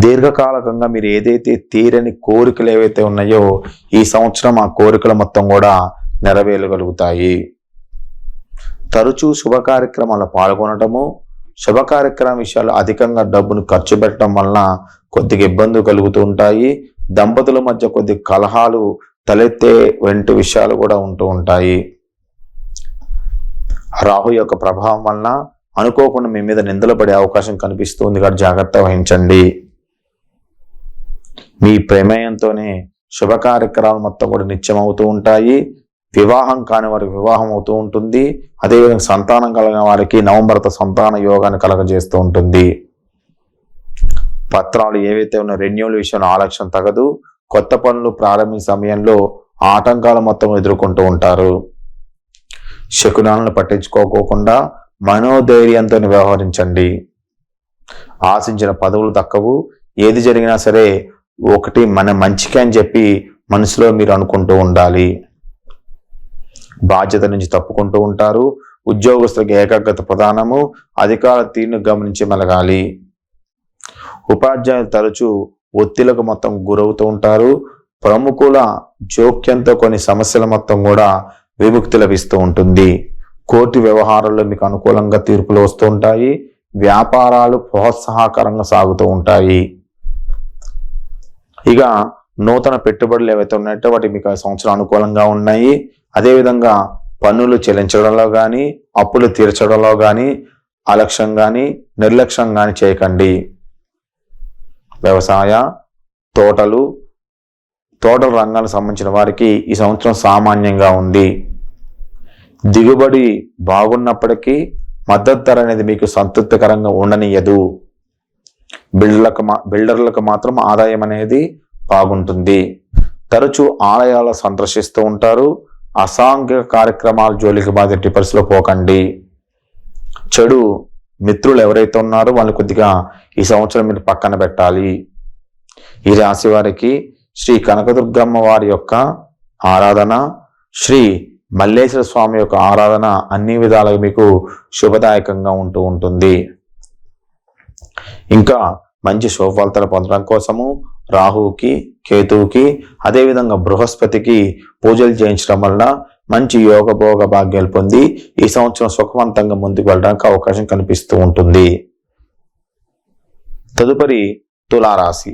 దీర్ఘకాలికంగా మీరు ఏదైతే తీరని కోరికలు ఏవైతే ఉన్నాయో ఈ సంవత్సరం ఆ కోరికలు మొత్తం కూడా నెరవేరగలుగుతాయి. తరచూ శుభ కార్యక్రమాల్లో పాల్గొనటము, శుభ కార్యక్రమ విషయాలు అధికంగా డబ్బును ఖర్చు పెట్టడం వలన కొద్దిగా ఇబ్బందులు కలుగుతూ ఉంటాయి. దంపతుల మధ్య కొద్ది కలహాలు తలెత్తే వంటి విషయాలు కూడా ఉంటూ ఉంటాయి. రాహు యొక్క ప్రభావం వలన అనుకోకుండా మీ మీద నిందలు పడే అవకాశం కనిపిస్తుంది కాబట్టి జాగ్రత్త వహించండి. మీ ప్రమేయంతోనే శుభ కార్యక్రమాలు మొత్తం కూడా నిత్యం అవుతూ ఉంటాయి. వివాహం కాని వారికి వివాహం అవుతూ ఉంటుంది. అదేవిధంగా సంతానం కలిగిన వారికి నవంబర్తో సంతాన యోగాన్ని కలగజేస్తూ ఉంటుంది. పత్రాలు ఏవైతే ఉన్న రెన్యూవల్ విషయంలో ఆలక్ష్యం తగదు. కొత్త పనులు ప్రారంభించే సమయంలో ఆటంకాలు మొత్తం ఎదుర్కొంటూ ఉంటారు. శకునాలను పట్టించుకోకుండా మనోధైర్యంతో వ్యవహరించండి. ఆశించిన పదవులు దక్కవు. ఏది జరిగినా సరే ఒకటి మన మంచికి అని చెప్పి మనసులో మీరు అనుకుంటూ ఉండాలి. బాధ్యత నుంచి తప్పుకుంటూ ఉంటారు. ఉద్యోగస్తులకు ఏకాగ్రత ప్రధానము. అధికార తీరును గమనించి మెలగాలి. ఉపాధ్యాయులు తరచూ ఒత్తిళ్లకు మొత్తం గురవుతూ ఉంటారు. ప్రముఖుల జోక్యంతో కొన్ని సమస్యల మొత్తం కూడా విముక్తి లభిస్తూ ఉంటుంది. కోర్టు వ్యవహారాల్లో మీకు అనుకూలంగా తీర్పులు వస్తూ ఉంటాయి. వ్యాపారాలు ప్రోత్సాహకరంగా సాగుతూ ఉంటాయి. ఇక నూతన పెట్టుబడులు ఏవైతే ఉన్నాయో వాటి మీకు ఆ సంవత్సరం అనుకూలంగా ఉన్నాయి. అదేవిధంగా పన్నులు చెల్లించడంలో కానీ, అప్పులు తీర్చడంలో కానీ అలక్ష్యం కానీ నిర్లక్ష్యం కానీ చేయకండి. వ్యవసాయ, తోటల రంగాలకు సంబంధించిన వారికి ఈ సంవత్సరం సామాన్యంగా ఉంది. దిగుబడి బాగున్నప్పటికీ మద్దతు ధర అనేది మీకు సంతృప్తికరంగా ఉండనియదు. బిల్డర్లకు మాత్రం ఆదాయం అనేది బాగుంటుంది. తరచూ ఆలయాలు సందర్శిస్తూ ఉంటారు. అసాంఘిక కార్యక్రమాల జోలికి బాధ టిపర్స్లో పోకండి. చెడు మిత్రులు ఎవరైతే ఉన్నారో వాళ్ళు కొద్దిగా ఈ సంవత్సరం మీరు పక్కన పెట్టాలి. ఈ రాశి వారికి శ్రీ కనకదుర్గమ్మ వారి యొక్క ఆరాధన, శ్రీ మల్లేశ్వర స్వామి యొక్క ఆరాధన అన్ని విధాలుగా మీకు శుభదాయకంగా ఉంటూ ఉంటుంది. ఇంకా మంచి శుభ ఫలితాలు పొందడం కోసము రాహువుకి, కేతువుకి, అదేవిధంగా బృహస్పతికి పూజలు చేయించడం వల్ల మంచి యోగ భోగ భాగ్యాలు పొంది ఈ సంవత్సరం సుఖవంతంగా ముందుకు వెళ్ళడానికి అవకాశం కనిపిస్తూ ఉంటుంది. తదుపరి తులారాశి.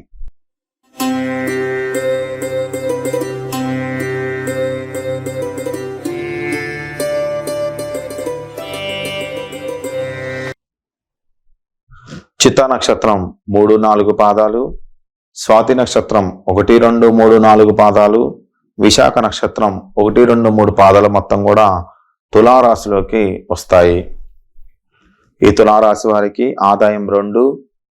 చిత్తా నక్షత్రం 3-4 పాదాలు, స్వాతి నక్షత్రం 1, 2, 3, 4 పాదాలు, విశాఖ నక్షత్రం 1, 2, 3 పాదాలు మొత్తం కూడా తులారాశిలోకి వస్తాయి. ఈ తులారాశి వారికి ఆదాయం 2,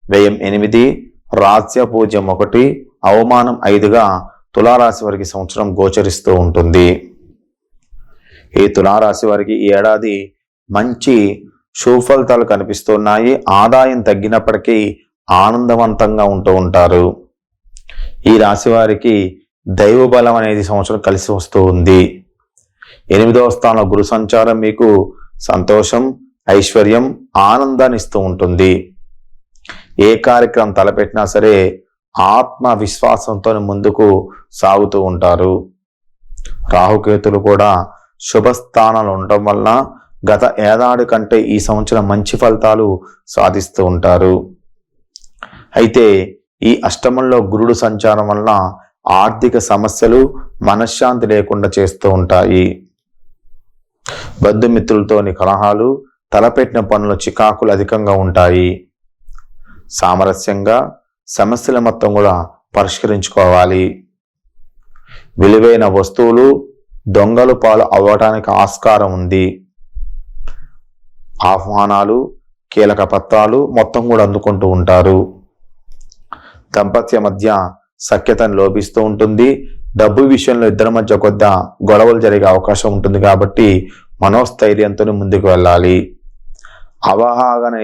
వ్యయం 8, రాజ్య పూజ్యం 1, అవమానం 5గా తులారాశి వారికి సంవత్సరం గోచరిస్తూ ఉంటుంది. ఈ తులారాశి వారికి ఈ ఏడాది మంచి సుఫలితాలు కనిపిస్తున్నాయి. ఆదాయం తగ్గినప్పటికీ ఆనందవంతంగా ఉంటూ ఉంటారు. ఈ రాశి వారికి దైవ బలం అనేది సంవత్సరం కలిసి వస్తూ ఉంది. 8వ స్థానంలో గురు సంచారం మీకు సంతోషం, ఐశ్వర్యం, ఆనందాన్ని ఇస్తూ ఉంటుంది. ఏ కార్యక్రమం తలపెట్టినా సరే ఆత్మవిశ్వాసంతో ముందుకు సాగుతూ ఉంటారు. రాహుకేతులు కూడా శుభస్థానాలు ఉండటం వల్ల గత ఏడాది కంటే ఈ సంవత్సరం మంచి ఫలితాలు సాధిస్తూ ఉంటారు. అయితే ఈ అష్టమంలో గురుడు సంచారం వల్ల ఆర్థిక సమస్యలు మనశ్శాంతి లేకుండా చేస్తూ ఉంటాయి. బంధుమిత్రులతోని కలహాలు, తలపెట్టిన పనుల చికాకులు అధికంగా ఉంటాయి. సామరస్యంగా సమస్యల మొత్తం కూడా పరిష్కరించుకోవాలి. విలువైన వస్తువులు దొంగలు పాలు అవ్వటానికి ఆస్కారం ఉంది. ఆహ్వానాలు, కీలక పత్రాలు మొత్తం కూడా అందుకుంటూ ఉంటారు. దంపత్య మధ్య సఖ్యతను లోపిస్తూ ఉంటుంది. డబ్బు విషయంలో ఇద్దరి మధ్య కొద్ద గొడవలు జరిగే అవకాశం ఉంటుంది కాబట్టి మనోస్థైర్యంతో ముందుకు వెళ్ళాలి. అవగాహన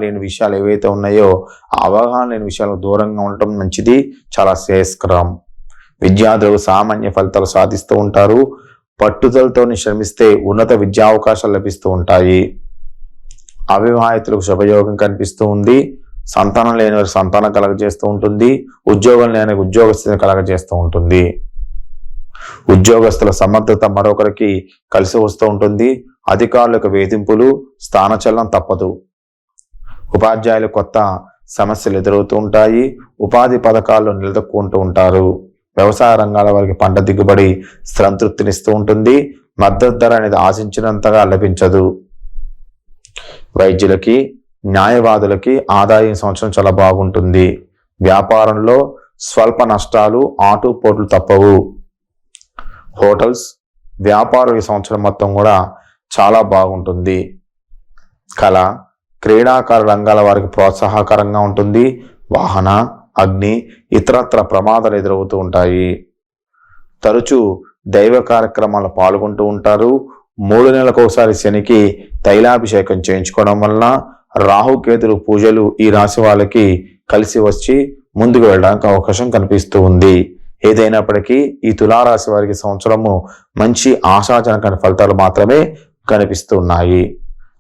లేని విషయాలు ఏవైతే ఉన్నాయో ఆ అవగాహన లేని విషయాలకు దూరంగా ఉండటం మంచిది, చాలా శ్రేయస్కరం. విద్యార్థులు సామాన్య ఫలితాలు సాధిస్తూ ఉంటారు. పట్టుదలతో శ్రమిస్తే ఉన్నత విద్యా అవకాశాలు లభిస్తూ ఉంటాయి. అవివాహితులకు శుభయోగం కనిపిస్తూ ఉంది. సంతానం లేని వారికి సంతానం కలగజేస్తూ ఉంటుంది. ఉద్యోగం లేని ఉద్యోగస్తుని కలగజేస్తూ ఉంటుంది. ఉద్యోగస్తుల సమర్థత మరొకరికి కలిసి వస్తూ ఉంటుంది. అధికారులకు వేధింపులు, స్థానచలనం తప్పదు. ఉపాధ్యాయులు కొత్త సమస్యలు ఎదురవుతూ ఉంటాయి. ఉపాధి పథకాల్లో నిలదొక్కుంటూ ఉంటారు. వ్యవసాయ రంగాల వారికి పంట దిగుబడి సంతృప్తినిస్తూ ఉంటుంది. మద్దతు ధర అనేది ఆశించినంతగా లభించదు. వైద్యులకి, న్యాయవాదులకి ఆదాయం సంవత్సరం చాలా బాగుంటుంది. వ్యాపారంలో స్వల్ప నష్టాలు, ఆటుపోట్లు తప్పవు. హోటల్స్ వ్యాపార ఈ సంవత్సరం మొత్తం కూడా చాలా బాగుంటుంది. కళ, క్రీడాకార రంగాల వారికి ప్రోత్సాహకరంగా ఉంటుంది. వాహన, అగ్ని, ఇతరత్ర ప్రమాదాలు ఎదురవుతూ ఉంటాయి. తరచూ దైవ కార్యక్రమాల్లో పాల్గొంటూ ఉంటారు. 3 నెలలకు ఒకసారి శనికి తైలాభిషేకం చేయించుకోవడం వల్ల రాహుకేతులు పూజలు ఈ రాశి వాళ్ళకి కలిసి వచ్చి ముందుకు వెళ్ళడానికి అవకాశం కనిపిస్తూ ఉంది. ఏదైనప్పటికీ ఈ తులారాశి వారికి సంవత్సరము మంచి ఆశాజనకమైన ఫలితాలు మాత్రమే కనిపిస్తున్నాయి.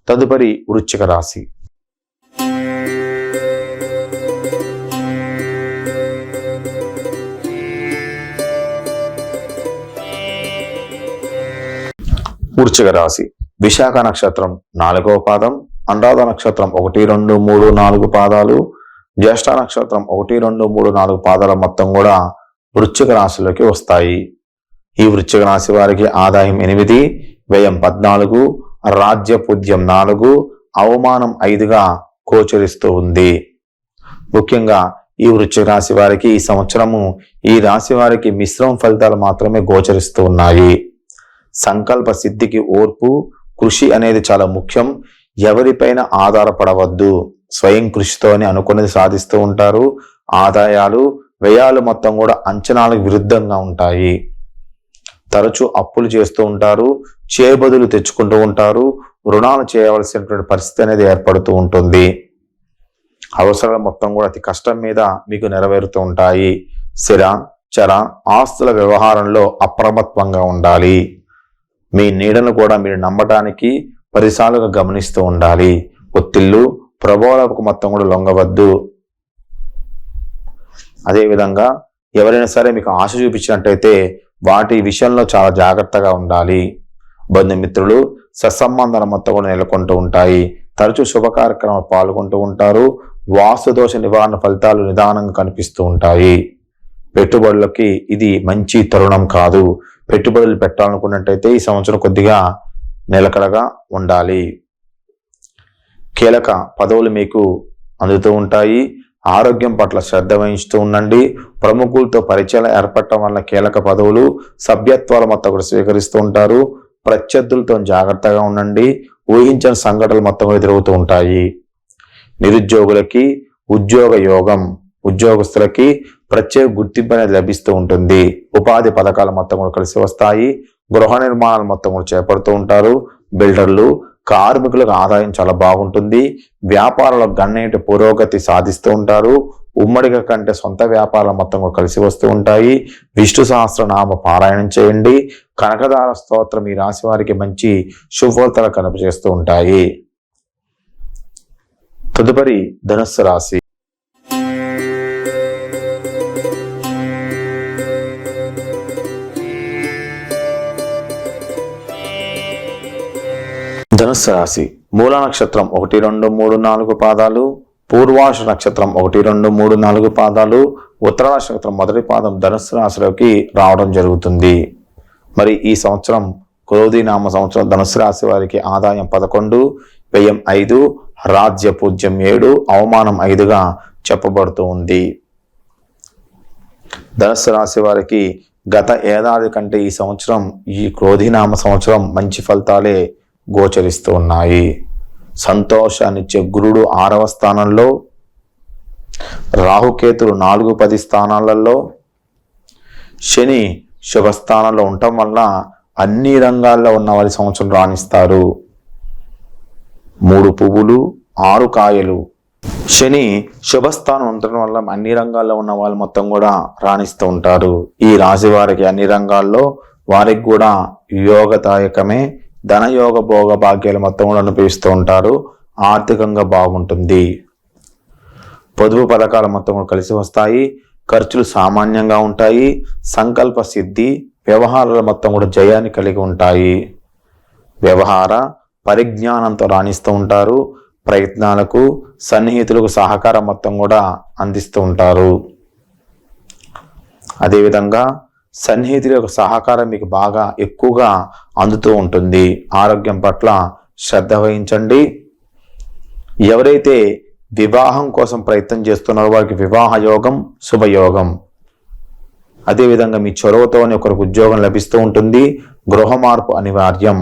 తదుపరి వృశ్చిక రాశి. వృశ్చిక రాశి విశాఖ నక్షత్రం 4వ పాదం, అనురాధ నక్షత్రం 1, 2, 3, 4 పాదాలు, జ్యేష్ఠ నక్షత్రం 1, 2, 3, 4 పాదాల మొత్తం కూడా వృశ్చిక రాశిలోకి వస్తాయి. ఈ వృశ్చిక రాశి వారికి ఆదాయం 8, వ్యయం 14, రాజ్య పూజ్యం 4, అవమానం 5గా గోచరిస్తూ ఉంది. ముఖ్యంగా ఈ వృశ్చిక రాశి వారికి ఈ సంవత్సరము ఈ రాశి వారికి మిశ్రమ ఫలితాలు మాత్రమే గోచరిస్తూ ఉన్నాయి. సంకల్ప సిద్ధికి ఓర్పు, కృషి అనేది చాలా ముఖ్యం. ఎవరిపైన ఆధారపడవద్దు. స్వయం కృషితోనే అనుకున్నది సాధిస్తూ ఉంటారు. ఆదాయాలు, వ్యయాలు మొత్తం కూడా అంచనాలకు విరుద్ధంగా ఉంటాయి. తరచూ అప్పులు చేస్తూ ఉంటారు. చేబదులు తెచ్చుకుంటూ ఉంటారు. రుణాలు చేయవలసినటువంటి పరిస్థితి అనేది ఏర్పడుతూ ఉంటుంది. అవసరాలు మొత్తం కూడా అతి కష్టం మీద మీకు నెరవేరుతూ ఉంటాయి. స్థిర, చర ఆస్తుల వ్యవహారంలో అప్రమత్తంగా ఉండాలి. మీ నీడను కూడా మీరు నమ్మటానికి 10 సార్లుగా గమనిస్తూ ఉండాలి. ఒత్తిళ్లు, ప్రభావాలకు మొత్తం కూడా లొంగవద్దు. అదేవిధంగా ఎవరైనా సరే మీకు ఆశ చూపించినట్టయితే వాటి విషయంలో చాలా జాగ్రత్తగా ఉండాలి. బంధుమిత్రులు, సత్సంబంధాల మొత్తం కూడా నెలకొంటూ ఉంటాయి. తరచూ శుభ కార్యక్రమాలు పాల్గొంటూ ఉంటారు. వాస్తుదోష నివారణ ఫలితాలు నిదానంగా కనిపిస్తూ ఉంటాయి. పెట్టుబడులకి ఇది మంచి తరుణం కాదు. పెట్టుబడులు పెట్టాలనుకున్నట్టయితే ఈ సంవత్సరం కొద్దిగా నిలకడగా ఉండాలి. కీలక పదవులు మీకు అందుతూ ఉంటాయి. ఆరోగ్యం పట్ల శ్రద్ధ వహిస్తూ ఉండండి. ప్రముఖులతో పరిచయాలు ఏర్పడటం వల్ల కీలక పదవులు, సభ్యత్వాల మొత్తం కూడా స్వీకరిస్తూ ఉంటారు. ప్రత్యర్థులతో జాగ్రత్తగా ఉండండి. ఊహించిన సంఘటనలు మొత్తం ఎదురవుతూ ఉంటాయి. నిరుద్యోగులకి ఉద్యోగ యోగం, ఉద్యోగస్తులకి ప్రత్యేక గుర్తింపు అనేది లభిస్తూ ఉంటుంది. ఉపాధి పథకాలు మొత్తం కూడా కలిసి వస్తాయి. గృహ నిర్మాణాలు మొత్తం కూడా చేపడుతూ ఉంటారు. బిల్డర్లు, కార్మికులకు ఆదాయం చాలా బాగుంటుంది. వ్యాపారాల గణనీయ పురోగతి సాధిస్తూ ఉంటారు. ఉమ్మడిగా కంటే సొంత వ్యాపారాలు మొత్తం కూడా కలిసి వస్తూ ఉంటాయి. విష్ణు సహస్రనామ పారాయణం చేయండి. కనకదార స్తోత్రం ఈ రాశి వారికి మంచి శుభఫలితాలు కనిపిస్తూ ఉంటాయి. తదుపరి ధనుస్సు రాశి. ధనుస్సు రాశి మూల నక్షత్రం 1, 2, 3, 4 పాదాలు, పూర్వాష నక్షత్రం 1, 2, 3, 4 పాదాలు, ఉత్తరాష నక్షత్రం మొదటి పాదం ధనుస్సు రాశిలోకి రావడం జరుగుతుంది. మరి ఈ సంవత్సరం క్రోధినామ సంవత్సరం ధనుస్సు రాశి వారికి ఆదాయం 11, వ్యయం 5, రాజ్య పూజ్యం 7, అవమానం 5గా చెప్పబడుతూ ఉంది. ధనుస్సు రాశి వారికి గత ఏడాది కంటే ఈ సంవత్సరం, ఈ క్రోధినామ సంవత్సరం మంచి ఫలితాలే గోచరిస్తూ ఉన్నాయి. సంతోషాన్నిచ్చే గురుడు 6వ స్థానంలో, రాహుకేతులు 4, 10 స్థానాలలో, శని శుభస్థానంలో ఉండటం వల్ల అన్ని రంగాల్లో ఉన్న వారి సంవత్సరం రాణిస్తారు. 3 పువ్వులు 6 కాయలు. శని శుభస్థానం ఉండటం వల్ల అన్ని రంగాల్లో ఉన్న వాళ్ళు మొత్తం కూడా రాణిస్తూ ఉంటారు. ఈ రాశి వారికి అన్ని రంగాల్లో వారికి కూడా యోగదాయకమే. ధనయోగ భోగ భాగ్యాలు మొత్తం కూడా అనుభవిస్తూ ఉంటారు. ఆర్థికంగా బాగుంటుంది. పొదుపు పథకాలు మొత్తం కూడా కలిసి వస్తాయి. ఖర్చులు సామాన్యంగా ఉంటాయి. సంకల్ప సిద్ధి, వ్యవహారాలు మొత్తం కూడా జయాన్ని కలిగి ఉంటాయి. వ్యవహార పరిజ్ఞానంతో రాణిస్తూ ఉంటారు. ప్రయత్నాలకు, సన్నిహితులకు సహకారం మొత్తం కూడా అందిస్తూ ఉంటారు. అదేవిధంగా సన్నిహితుల యొక్క సహకారం మీకు బాగా ఎక్కువగా అందుతూ ఉంటుంది. ఆరోగ్యం పట్ల శ్రద్ధ వహించండి. ఎవరైతే వివాహం కోసం ప్రయత్నం చేస్తున్నారో వారికి వివాహ యోగం, శుభయోగం. అదేవిధంగా మీ చొరవతోనే ఒకరికి ఉద్యోగం లభిస్తూ ఉంటుంది. గృహ మార్పు అనివార్యం.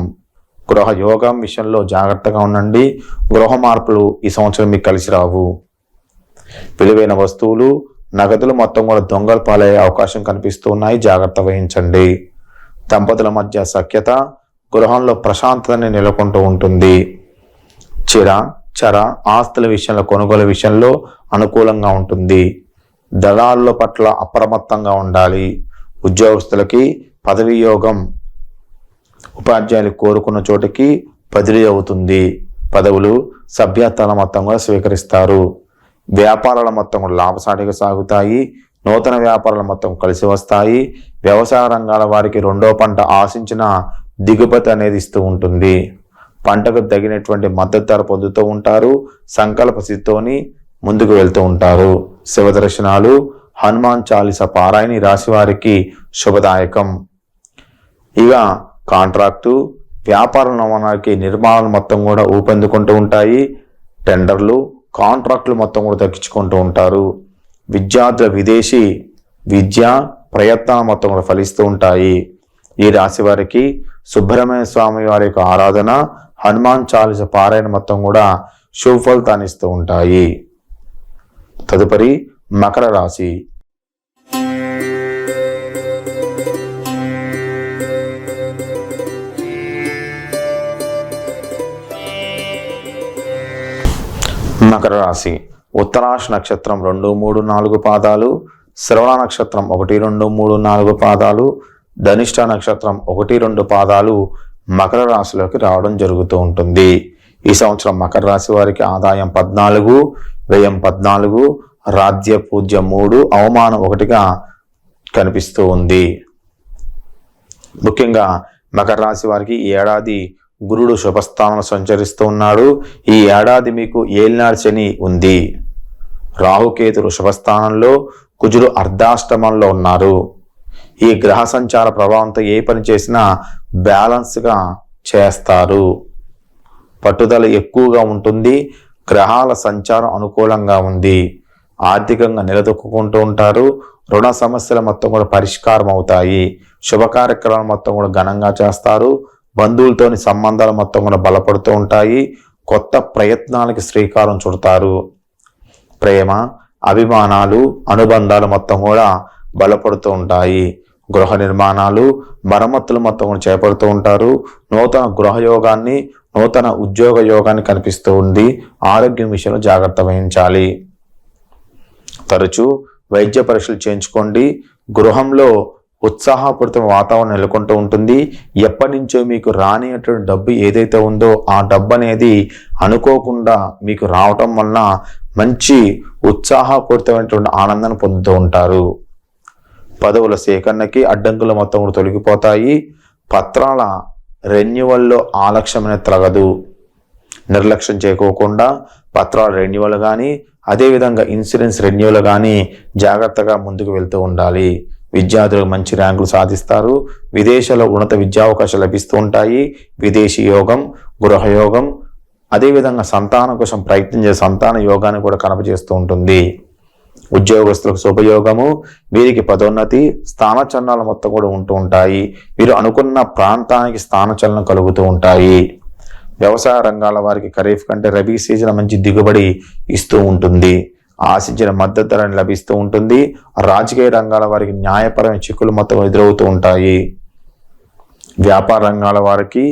గృహ యోగం విషయంలో జాగ్రత్తగా ఉండండి. గృహ మార్పులు ఈ సంవత్సరం మీకు కలిసి రావు. విలువైన వస్తువులు, నగదులు మొత్తం కూడా దొంగలు పాలయ్యే అవకాశం కనిపిస్తూ ఉన్నాయి. జాగ్రత్త వహించండి. దంపతుల మధ్య సఖ్యత, గృహంలో ప్రశాంతతని నెలకొంటూ ఉంటుంది. చర ఆస్తుల విషయంలో, కొనుగోలు విషయంలో అనుకూలంగా ఉంటుంది. దళారుల పట్ల అప్రమత్తంగా ఉండాలి. ఉద్యోగస్తులకి పదవి యోగం. ఉపాధ్యాయులు కోరుకున్న చోటికి బదిలీ అవుతుంది. పదవులు, సభ్యత్వాల మొత్తం కూడా స్వీకరిస్తారు. వ్యాపారాల మొత్తం కూడా లాభసాటిగా సాగుతాయి. నూతన వ్యాపారాల మొత్తం కలిసి వస్తాయి. వ్యవసాయ రంగాల వారికి 2వ పంట ఆశించిన దిగుబడి అనేది ఇస్తూ ఉంటుంది. పంటకు తగినటువంటి మద్దతు ధర పొందుతూ ఉంటారు. సంకల్ప సిద్ధితోని ముందుకు వెళ్తూ ఉంటారు. శివ దర్శనాలు, హనుమాన్ చాలీసా పారాయణ రాశి వారికి శుభదాయకం. ఇక కాంట్రాక్టు, వ్యాపార నమూనాకి నిర్మాణాలు మొత్తం కూడా ఊపందుకుంటూ ఉంటాయి. టెండర్లు, కాంట్రాక్టులు మొత్తం కూడా దక్కించుకుంటూ ఉంటారు. విద్యార్థుల విదేశీ విద్యా ప్రయత్నాలు మొత్తం కూడా ఫలిస్తూ ఉంటాయి. ఈ రాశి వారికి సుబ్రహ్మణ్య స్వామి వారి యొక్క ఆరాధన, హనుమాన్ చాలీసా పారాయణ మొత్తం కూడా శుభ ఫలితాన్ని ఇస్తూ ఉంటాయి. తదుపరి మకర రాశి. మకర రాశి ఉత్తరాష నక్షత్రం 2, 3, 4 పాదాలు, శ్రవణ నక్షత్రం 1, 2, 3, 4 పాదాలు, ధనిష్ట నక్షత్రం 1, 2 పాదాలు మకర రాశిలోకి రావడం జరుగుతూ ఉంటుంది. ఈ సంవత్సరం మకర రాశి వారికి ఆదాయం 14, వ్యయం 14, రాజ్య పూజ్యం 3, అవమానం 1గా కనిపిస్తూ ఉంది. ముఖ్యంగా మకర రాశి వారికి ఈ ఏడాది గురుడు శుభస్థానంలో సంచరిస్తూ ఉన్నాడు. ఈ ఏడాది మీకు ఏలినాడు శని ఉంది. రాహుకేతులు శుభస్థానంలో, కుజుడు అర్ధాష్టమంలో ఉన్నారు. ఈ గ్రహ సంచార ప్రభావంతో ఏ పని చేసినా బ్యాలెన్స్గా చేస్తారు. పట్టుదల ఎక్కువగా ఉంటుంది. గ్రహాల సంచారం అనుకూలంగా ఉంది. ఆర్థికంగా నిలదొక్కుంటూ ఉంటారు. రుణ సమస్యలు మొత్తం కూడా పరిష్కారం అవుతాయి. శుభ కార్యక్రమాలు మొత్తం కూడా ఘనంగా చేస్తారు. బంధువులతోని సంబంధాలు మొత్తం కూడా బలపడుతూ ఉంటాయి. కొత్త ప్రయత్నాలకి శ్రీకారం చుడతారు. ప్రేమ, అభిమానాలు, అనుబంధాలు మొత్తం కూడా బలపడుతూ ఉంటాయి. గృహ నిర్మాణాలు, మరమ్మతులు మొత్తం కూడా చేపడుతూ ఉంటారు. నూతన గృహయోగాన్ని, నూతన ఉద్యోగ యోగాన్ని కనిపిస్తూ ఉంది. ఆరోగ్యం విషయంలో జాగ్రత్త వహించాలి. తరచూ వైద్య పరీక్షలు చేయించుకోండి. గృహంలో ఉత్సాహపూరిత వాతావరణం నెలకొంటూ ఉంటుంది. ఎప్పటి నుంచో మీకు రానిటువంటి డబ్బు ఏదైతే ఉందో ఆ డబ్బు అనేది అనుకోకుండా మీకు రావటం వలన మంచి ఉత్సాహపూరితమైనటువంటి ఆనందాన్ని పొందుతూ ఉంటారు. పదవుల సేకరణకి అడ్డంకులు మొత్తం కూడా తొలగిపోతాయి. పత్రాల రెన్యువల్లో ఆలక్ష్యమైన తరగదు. నిర్లక్ష్యం చేయకోకుండా పత్రాల రెన్యువల్ కానీ, అదేవిధంగా ఇన్సూరెన్స్ రెన్యువల్ కానీ జాగ్రత్తగా ముందుకు వెళ్తూ ఉండాలి. విద్యార్థులు మంచి ర్యాంకులు సాధిస్తారు. విదేశాల్లో ఉన్నత విద్యా అవకాశాలు లభిస్తూ ఉంటాయి. విదేశీ యోగం, గృహయోగం, అదేవిధంగా సంతానం కోసం ప్రయత్నం చేసే సంతాన యోగాన్ని కూడా కనపజేస్తూ ఉంటుంది. ఉద్యోగస్తులకు శుభయోగము, వీరికి పదోన్నతి, స్థానచలనాలు మొత్తం కూడా ఉంటూ ఉంటాయి. వీరు అనుకున్న ప్రాంతానికి స్థానచలనం కలుగుతూ ఉంటాయి. వ్యవసాయ రంగాల వారికి ఖరీఫ్ కంటే రబీ సీజన్ మంచి దిగుబడి ఇస్తూ ఉంటుంది. ఆశించిన మద్దతు ధరని లభిస్తూ ఉంటుంది. రాజకీయ రంగాల వారికి న్యాయపరమైన చిక్కులు మొత్తం ఎదురవుతూ ఉంటాయి. వ్యాపార రంగాల వారికి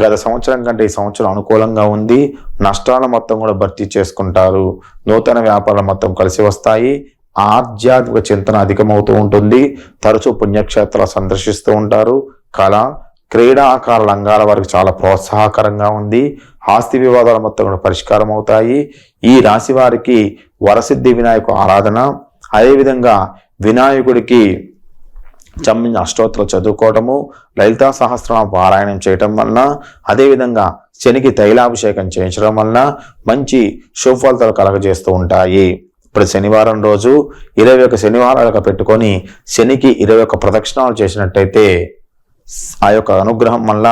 గత సంవత్సరం కంటే ఈ సంవత్సరం అనుకూలంగా ఉంది. నష్టాల మొత్తం కూడా భర్తీ చేసుకుంటారు. నూతన వ్యాపారాలు మొత్తం కలిసి వస్తాయి. ఆధ్యాత్మిక చింతన అధికమవుతూ ఉంటుంది. తరచూ పుణ్యక్షేత్రాలు సందర్శిస్తూ ఉంటారు. కళ, క్రీడాకార రంగాల వారికి చాలా ప్రోత్సాహకరంగా ఉంది. ఆస్తి వివాదాలు మొత్తం కూడా పరిష్కారం అవుతాయి. ఈ రాశి వారికి వరసిద్ధి వినాయక ఆరాధన, అదేవిధంగా వినాయకుడికి సంబంధించిన అష్టోత్తరాలు చదువుకోవటము, లలితా సహస్రనామ పారాయణం చేయటం వలన, అదేవిధంగా శనికి తైలాభిషేకం చేయించడం వలన మంచి శుభ ఫలితాలు కలగజేస్తూ ఉంటాయి. ఇప్పుడు శనివారం రోజు 21 శనివారాలుగా పెట్టుకొని శనికి 21 ప్రదక్షిణాలు చేసినట్టయితే ఆ యొక్క అనుగ్రహం వల్ల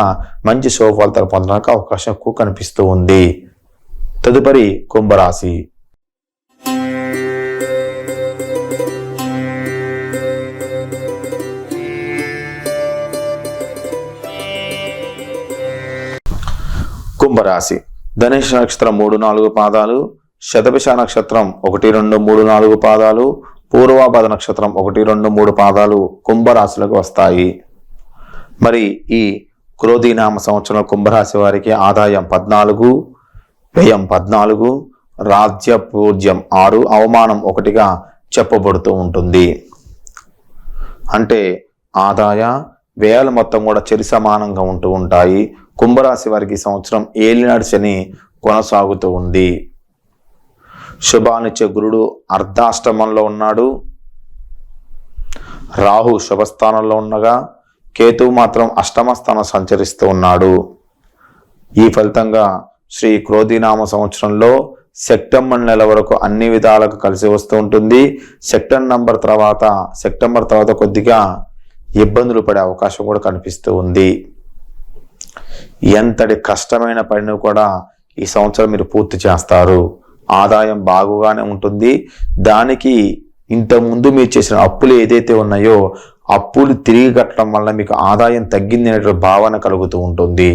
మంచి శుభ ఫలితాలు పొందడానికి అవకాశం ఎక్కువ కనిపిస్తూ ఉంది. తదుపరి కుంభరాశి. కుంభరాశి ధనుష్ నక్షత్రం 3-4 పాదాలు, శతభిష నక్షత్రం 1, 2, 3, 4 పాదాలు, పూర్వాభాద నక్షత్రం 1, 2, 3 పాదాలు కుంభరాశులకు వస్తాయి. మరి ఈ క్రోధీనామ సంవత్సరం కుంభరాశి వారికి ఆదాయం 14, వ్యయం 14, రాజ్యపూజ్యం 6, అవమానం 1గా చెప్పబడుతూ ఉంటుంది. అంటే ఆదాయ వ్యయాలు మొత్తం కూడా చెరి సమానంగా ఉంటూ ఉంటాయి. కుంభరాశి వారికి ఈ సంవత్సరం ఏలినాడు శని కొనసాగుతూ ఉంది. శుభాన్నిచ్చే గురుడు అర్ధాష్టమంలో ఉన్నాడు. రాహు శుభస్థానంలో ఉండగా కేతువు మాత్రం అష్టమ స్థానం సంచరిస్తూ ఉన్నాడు. ఈ ఫలితంగా శ్రీ క్రోధీనామ సంవత్సరంలో సెప్టెంబర్ నెల వరకు అన్ని విధాలకు కలిసి వస్తూ ఉంటుంది. సెప్టెంబర్ తర్వాత కొద్దిగా ఇబ్బందులు పడే అవకాశం కూడా కనిపిస్తూ ఉంది. ఎంతటి కష్టమైన పనిని కూడా ఈ సంవత్సరం మీరు పూర్తి చేస్తారు. ఆదాయం బాగుగానే ఉంటుంది. దానికి ఇంతకుముందు మీరు చేసిన అప్పులు ఏదైతే ఉన్నాయో అప్పులు తిరిగి కట్టడం వల్ల మీకు ఆదాయం తగ్గింది అనే భావన కలుగుతూ ఉంటుంది.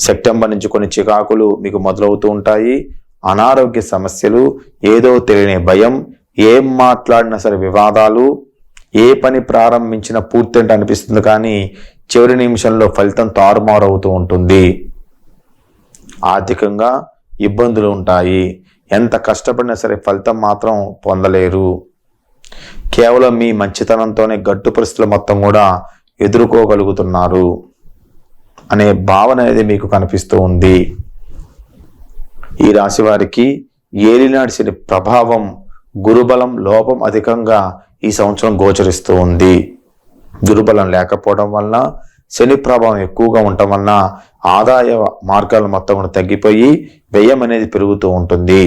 సెప్టెంబర్ నుంచి కొన్ని చికాకులు మీకు మొదలవుతూ ఉంటాయి. అనారోగ్య సమస్యలు, ఏదో తెలియని భయం, ఏం మాట్లాడినా సరే వివాదాలు, ఏ పని ప్రారంభించినా పూర్తి అంటే అనిపిస్తుంది కానీ చివరి నిమిషంలో ఫలితం తారుమారు అవుతూ ఉంటుంది. ఆర్థికంగా ఇబ్బందులు ఉంటాయి. ఎంత కష్టపడినా సరే ఫలితం మాత్రం పొందలేరు. కేవలం మీ మంచితనంతోనే గట్టు పరిస్థితులు మొత్తం కూడా ఎదుర్కోగలుగుతున్నారు అనే భావన అనేది మీకు కనిపిస్తూ ఉంది. ఈ రాశి వారికి ఏలినాటి శని ప్రభావం, గురుబలం లోపం అధికంగా ఈ సంవత్సరం గోచరిస్తూ ఉంది. గురుబలం లేకపోవడం వలన, శని ప్రభావం ఎక్కువగా ఉండటం వలన ఆదాయ మార్గాలు మొత్తం కూడా తగ్గిపోయి వ్యయం అనేది పెరుగుతూ ఉంటుంది.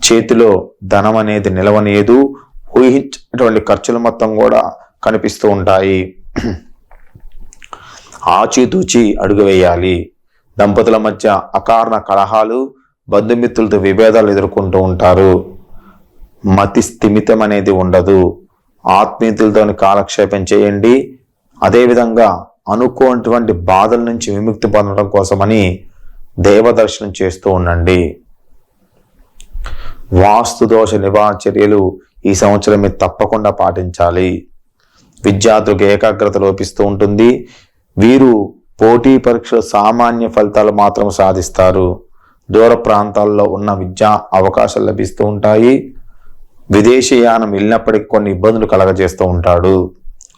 చేతిలో ధనం అనేది నిలవనేదు. ఊహించినటువంటి ఖర్చులు మొత్తం కూడా కనిపిస్తూ ఉంటాయి. ఆచితూచి అడుగు వేయాలి. దంపతుల మధ్య అకారణ కలహాలు, బంధుమిత్రులతో విభేదాలు ఎదుర్కొంటూ ఉంటారు. మతి స్థిమితం అనేది ఉండదు. ఆత్మీయులతో కాలక్షేపం చేయండి. అదేవిధంగా అనుకోనటువంటి బాధల నుంచి విముక్తి పొందడం కోసమని దేవదర్శనం చేస్తూ ఉండండి. వాస్తు దోష నివారణ చర్యలు ఈ సంవత్సరం మీరు తప్పకుండా పాటించాలి. విద్యార్థులకు ఏకాగ్రత లోపిస్తూ ఉంటుంది. వీరు పోటీ పరీక్షలు సామాన్య ఫలితాలు మాత్రం సాధిస్తారు. దూర ప్రాంతాల్లో ఉన్న విద్యా అవకాశాలు లభిస్తూ ఉంటాయి. విదేశీయానం వెళ్ళినప్పటికీ కొన్ని ఇబ్బందులు కలగజేస్తూ ఉంటాడు.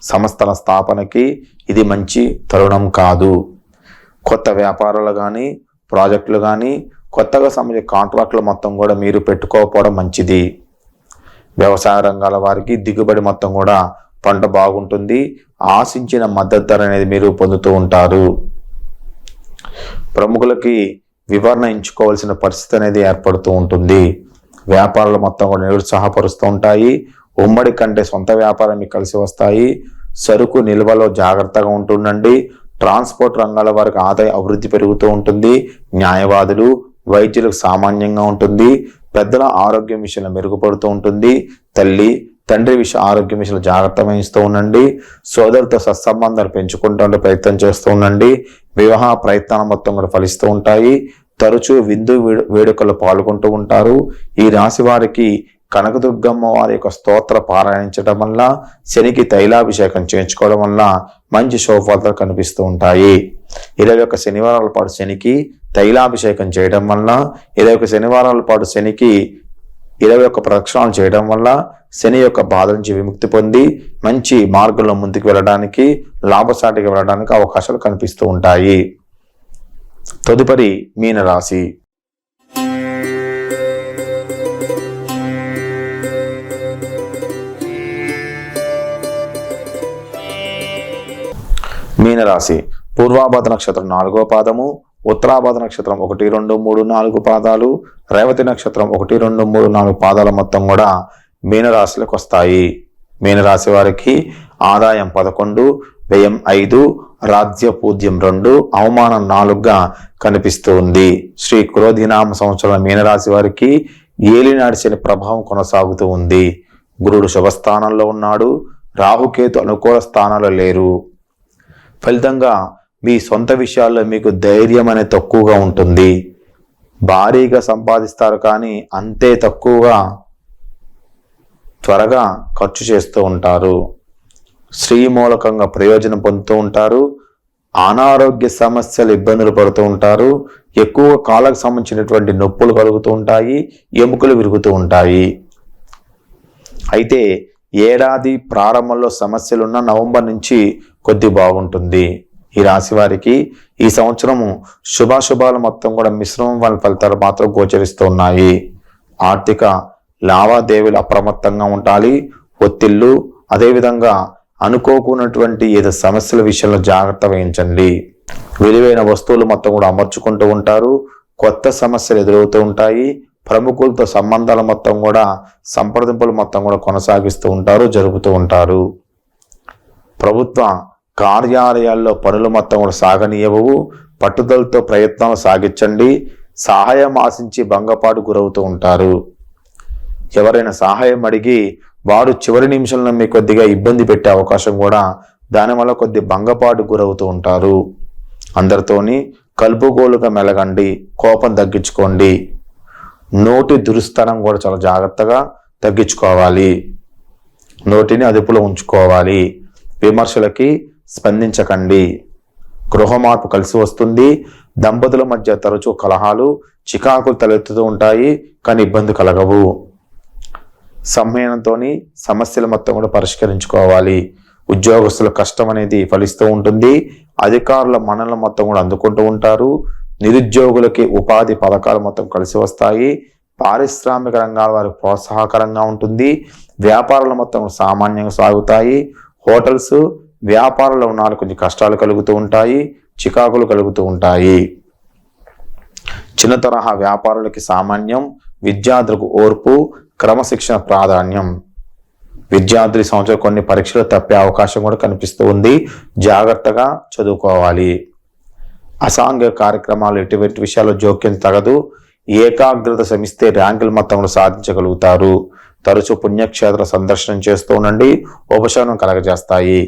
సంస్థల స్థాపనకి ఇది మంచి తరుణం కాదు. కొత్త వ్యాపారాలు కానీ ప్రాజెక్టులు కానీ కొత్తగా సంబంధించిన కాంట్రాక్టులు మొత్తం కూడా మీరు పెట్టుకోకపోవడం మంచిది. వ్యవసాయ రంగాల వారికి దిగుబడి మొత్తం కూడా పంట బాగుంటుంది. ఆశించిన మద్దతు ధర అనేది మీరు పొందుతూ ఉంటారు. ప్రముఖులకి వివరణ ఎంచుకోవాల్సిన పరిస్థితి అనేది ఏర్పడుతూ ఉంటుంది. వ్యాపారాలు మొత్తం కూడా నిరుత్సాహపరుస్తూ ఉంటాయి. ఉమ్మడి కంటే సొంత వ్యాపారం మీకు కలిసి వస్తాయి. సరుకు నిల్వలో జాగ్రత్తగా ఉంటుండండి. ట్రాన్స్పోర్ట్ రంగాల వారికి ఆదాయ అభివృద్ధి పెరుగుతూ ఉంటుంది. న్యాయవాదులు వైద్యులకు సామాన్యంగా ఉంటుంది. పెద్దల ఆరోగ్యం విషయంలో మెరుగుపడుతూ ఉంటుంది. తల్లి తండ్రి ఆరోగ్యం విషయంలో జాగ్రత్త వహిస్తూ ఉండండి. సోదరులతో సత్సంబంధాలు పెంచుకుంటూ ప్రయత్నం చేస్తూ ఉండండి. వివాహ ప్రయత్నాలు మొత్తం కూడా ఫలిస్తూ ఉంటాయి. తరచూ విందు వేడుకలు పాల్గొంటూ ఉంటారు. ఈ రాశి వారికి కనకదుర్గమ్మ వారి యొక్క స్తోత్ర పారాయణించడం వల్ల, శనికి తైలాభిషేకం చేయించుకోవడం వల్ల మంచి శుభఫలితాలు కనిపిస్తూ ఉంటాయి. 21 శనివారాల పాటు శనికి తైలాభిషేకం చేయడం వల్ల, 21 శనివారాల పాటు శనికి 21 ప్రదక్షిణాలు చేయడం వల్ల శని యొక్క బాధ నుంచి విముక్తి పొంది మంచి మార్గంలో ముందుకు వెళ్ళడానికి, లాభసాటిగా వెళ్ళడానికి అవకాశాలు కనిపిస్తూ ఉంటాయి. తదుపరి మీనరాశి. మీనరాశి పూర్వాభాద్ర నక్షత్రం 4వ పాదము, ఉత్తరాభాద్ర నక్షత్రం 1, 2, 3, 4 పాదాలు, రేవతి నక్షత్రం 1, 2, 3, 4 పాదాల మొత్తం కూడా మీనరాశిలోకి వస్తాయి. మీనరాశి వారికి ఆదాయం 11, వ్యయం 5, రాజ్య పూజ్యం 2, అవమానం 4గా కనిపిస్తూ ఉంది. శ్రీ క్రోధినామ సంవత్సరం మీనరాశి వారికి ఏలినాటి శని ప్రభావం కొనసాగుతూ ఉంది. గురుడు శుభస్థానంలో ఉన్నాడు. రాహుకేతు అనుకూల స్థానాల్లో లేరు. ఫలితంగా మీ సొంత విషయాల్లో మీకు ధైర్యం అనేది తక్కువగా ఉంటుంది. భారీగా సంపాదిస్తారు కానీ అంతే తక్కువగా త్వరగా ఖర్చు చేస్తూ ఉంటారు. స్త్రీ మూలకంగా ప్రయోజనం పొందుతూ ఉంటారు. అనారోగ్య సమస్యలు ఇబ్బందులు పడుతూ ఉంటారు. ఎక్కువ కాళ్ళకు సంబంధించినటువంటి నొప్పులు కలుగుతూ ఉంటాయి. ఎముకలు విరుగుతూ ఉంటాయి. అయితే ఏడాది ప్రారంభంలో సమస్యలున్న నవంబర్ నుంచి కొద్ది బాగుంటుంది. ఈ రాశి వారికి ఈ సంవత్సరము శుభాశుభాలు మొత్తం కూడా మిశ్రమ ఫలితాలు మాత్రం గోచరిస్తూ ఉన్నాయి. ఆర్థిక లావాదేవీలు అప్రమత్తంగా ఉండాలి. ఒత్తిళ్లు అదేవిధంగా అనుకోకున్నటువంటి ఏదో సమస్యల విషయంలో జాగ్రత్త వహించండి. విలువైన వస్తువులు మొత్తం కూడా అమర్చుకుంటూ ఉంటారు. కొత్త సమస్యలు ఎదురవుతూ ఉంటాయి. ప్రముఖులతో సంబంధాల మొత్తం కూడా సంప్రదింపులు మొత్తం కూడా కొనసాగిస్తూ ఉంటారు, జరుపుతూ ఉంటారు. ప్రభుత్వ కార్యాలయాల్లో పనులు మొత్తం కూడా సాగనీయవు. పట్టుదలతో ప్రయత్నాలు సాగించండి. సహాయం ఆశించి భంగపాటు గురవుతూ ఉంటారు. ఎవరైనా సహాయం అడిగి వారు చివరి నిమిషంలో మీకు కొద్దిగా ఇబ్బంది పెట్టే అవకాశం కూడా, దానివల్ల కొద్ది భంగపాటు గురవుతూ ఉంటారు. అందరితోని కలుపుగోలుగా మెలగండి. కోపం తగ్గించుకోండి. నోటి దురుస్తనం కూడా చాలా జాగ్రత్తగా తగ్గించుకోవాలి. నోటిని అదుపులో ఉంచుకోవాలి. విమర్శలకి స్పందించకండి. గృహ మార్పు కలిసి వస్తుంది. దంపతుల మధ్య తరచూ కలహాలు, చికాకులు తలెత్తుతూ ఉంటాయి కానీ ఇబ్బంది కలగవు. సంయమనంతో సమస్యలు మొత్తం కూడా పరిష్కరించుకోవాలి. ఉద్యోగస్తుల కష్టం అనేది ఫలిస్తూ ఉంటుంది. అధికారుల మన్ననలు మొత్తం కూడా అందుకుంటూ ఉంటారు. నిరుద్యోగులకి ఉపాధి పథకాలు మొత్తం కలిసి వస్తాయి. పారిశ్రామిక రంగాల వారికి ప్రోత్సాహకరంగా ఉంటుంది. వ్యాపారాలు మొత్తం సామాన్యంగా సాగుతాయి. హోటల్స్ వ్యాపారంలో ఉన్న కొంచెం కష్టాలు కలుగుతూ ఉంటాయి, చికాకులు కలుగుతూ ఉంటాయి. చిన్న తరహా వ్యాపారులకి సామాన్యం. విద్యార్థులకు ఓర్పు, క్రమశిక్షణ ప్రాధాన్యం. విద్యార్థులు సంవత్సరం కొన్ని పరీక్షలు తప్పే అవకాశం కూడా కనిపిస్తూ ఉంది. జాగ్రత్తగా చదువుకోవాలి. అసాంఘిక కార్యక్రమాలు ఎటువంటి విషయాల్లో జోక్యం తగదు. ఏకాగ్రత శ్రమిస్తే ర్యాంకులు మొత్తంలో సాధించగలుగుతారు. తరచూ పుణ్యక్షేత్ర సందర్శనం చేస్తూ ఉండండి. ఉపశమనం కలగజేస్తాయి.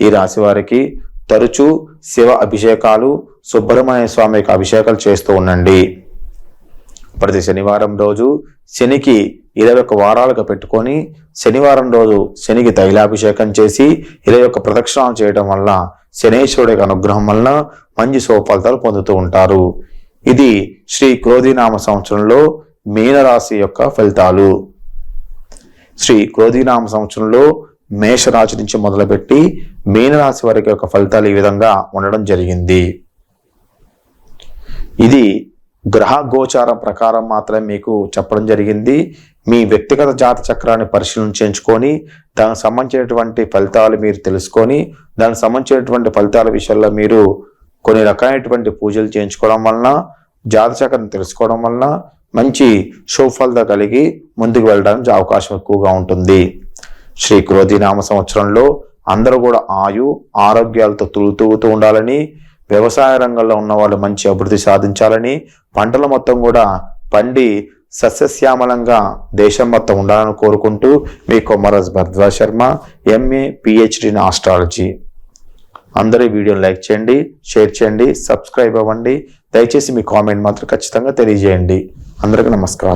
ఈ రాశి వారికి తరచూ శివ అభిషేకాలు, సుబ్రహ్మణ్య స్వామి యొక్క అభిషేకాలు చేస్తూ ఉండండి. ప్రతి శనివారం రోజు శనికి 21 వారాలుగా పెట్టుకొని శనివారం రోజు శనికి తైలాభిషేకం చేసి 21 ప్రదక్షిణాలు చేయడం వల్ల శనేశ్వరుడి అనుగ్రహం వల్ల మంచి శుభఫలితాలు పొందుతూ ఉంటారు. ఇది శ్రీ క్రోధినామ సంవత్సరంలో మీనరాశి యొక్క ఫలితాలు. శ్రీ క్రోధినామ సంవత్సరంలో మేషరాశి నుంచి మొదలుపెట్టి మీనరాశి వరకు యొక్క ఫలితాలు ఈ విధంగా ఉండడం జరిగింది. ఇది గ్రహ గోచారం ప్రకారం మాత్రమే మీకు చెప్పడం జరిగింది. మీ వ్యక్తిగత జాత చక్రాన్ని పరిశీలన చేయించుకొని దానికి సంబంధించినటువంటి ఫలితాలు మీరు తెలుసుకొని దానికి సంబంధించినటువంటి ఫలితాల విషయాల్లో మీరు కొన్ని రకాలైనటువంటి పూజలు చేయించుకోవడం వలన జాత చక్రం తెలుసుకోవడం వలన మంచి శుభఫలితం కలిగి ముందుకు వెళ్ళడానికి అవకాశం ఎక్కువగా ఉంటుంది. శ్రీ క్రోధినామ సంవత్సరంలో అందరూ కూడా ఆరోగ్యాలతో తూగుతూ ఉండాలని, వ్యవసాయ రంగంలో ఉన్న వాళ్ళు మంచి అభివృద్ధి సాధించాలని, పంటలు మొత్తం కూడా పండి సస్యశ్యామలంగా దేశం మొత్తం ఉండాలని కోరుకుంటూ మీ కొమరస్ Bharadwaj Sharma, MA PhD in astrology. అందరూ వీడియోని లైక్ చేయండి, షేర్ చేయండి, సబ్స్క్రైబ్ అవ్వండి. దయచేసి మీ కామెంట్ మాత్రం ఖచ్చితంగా తెలియజేయండి. అందరికీ నమస్కారం.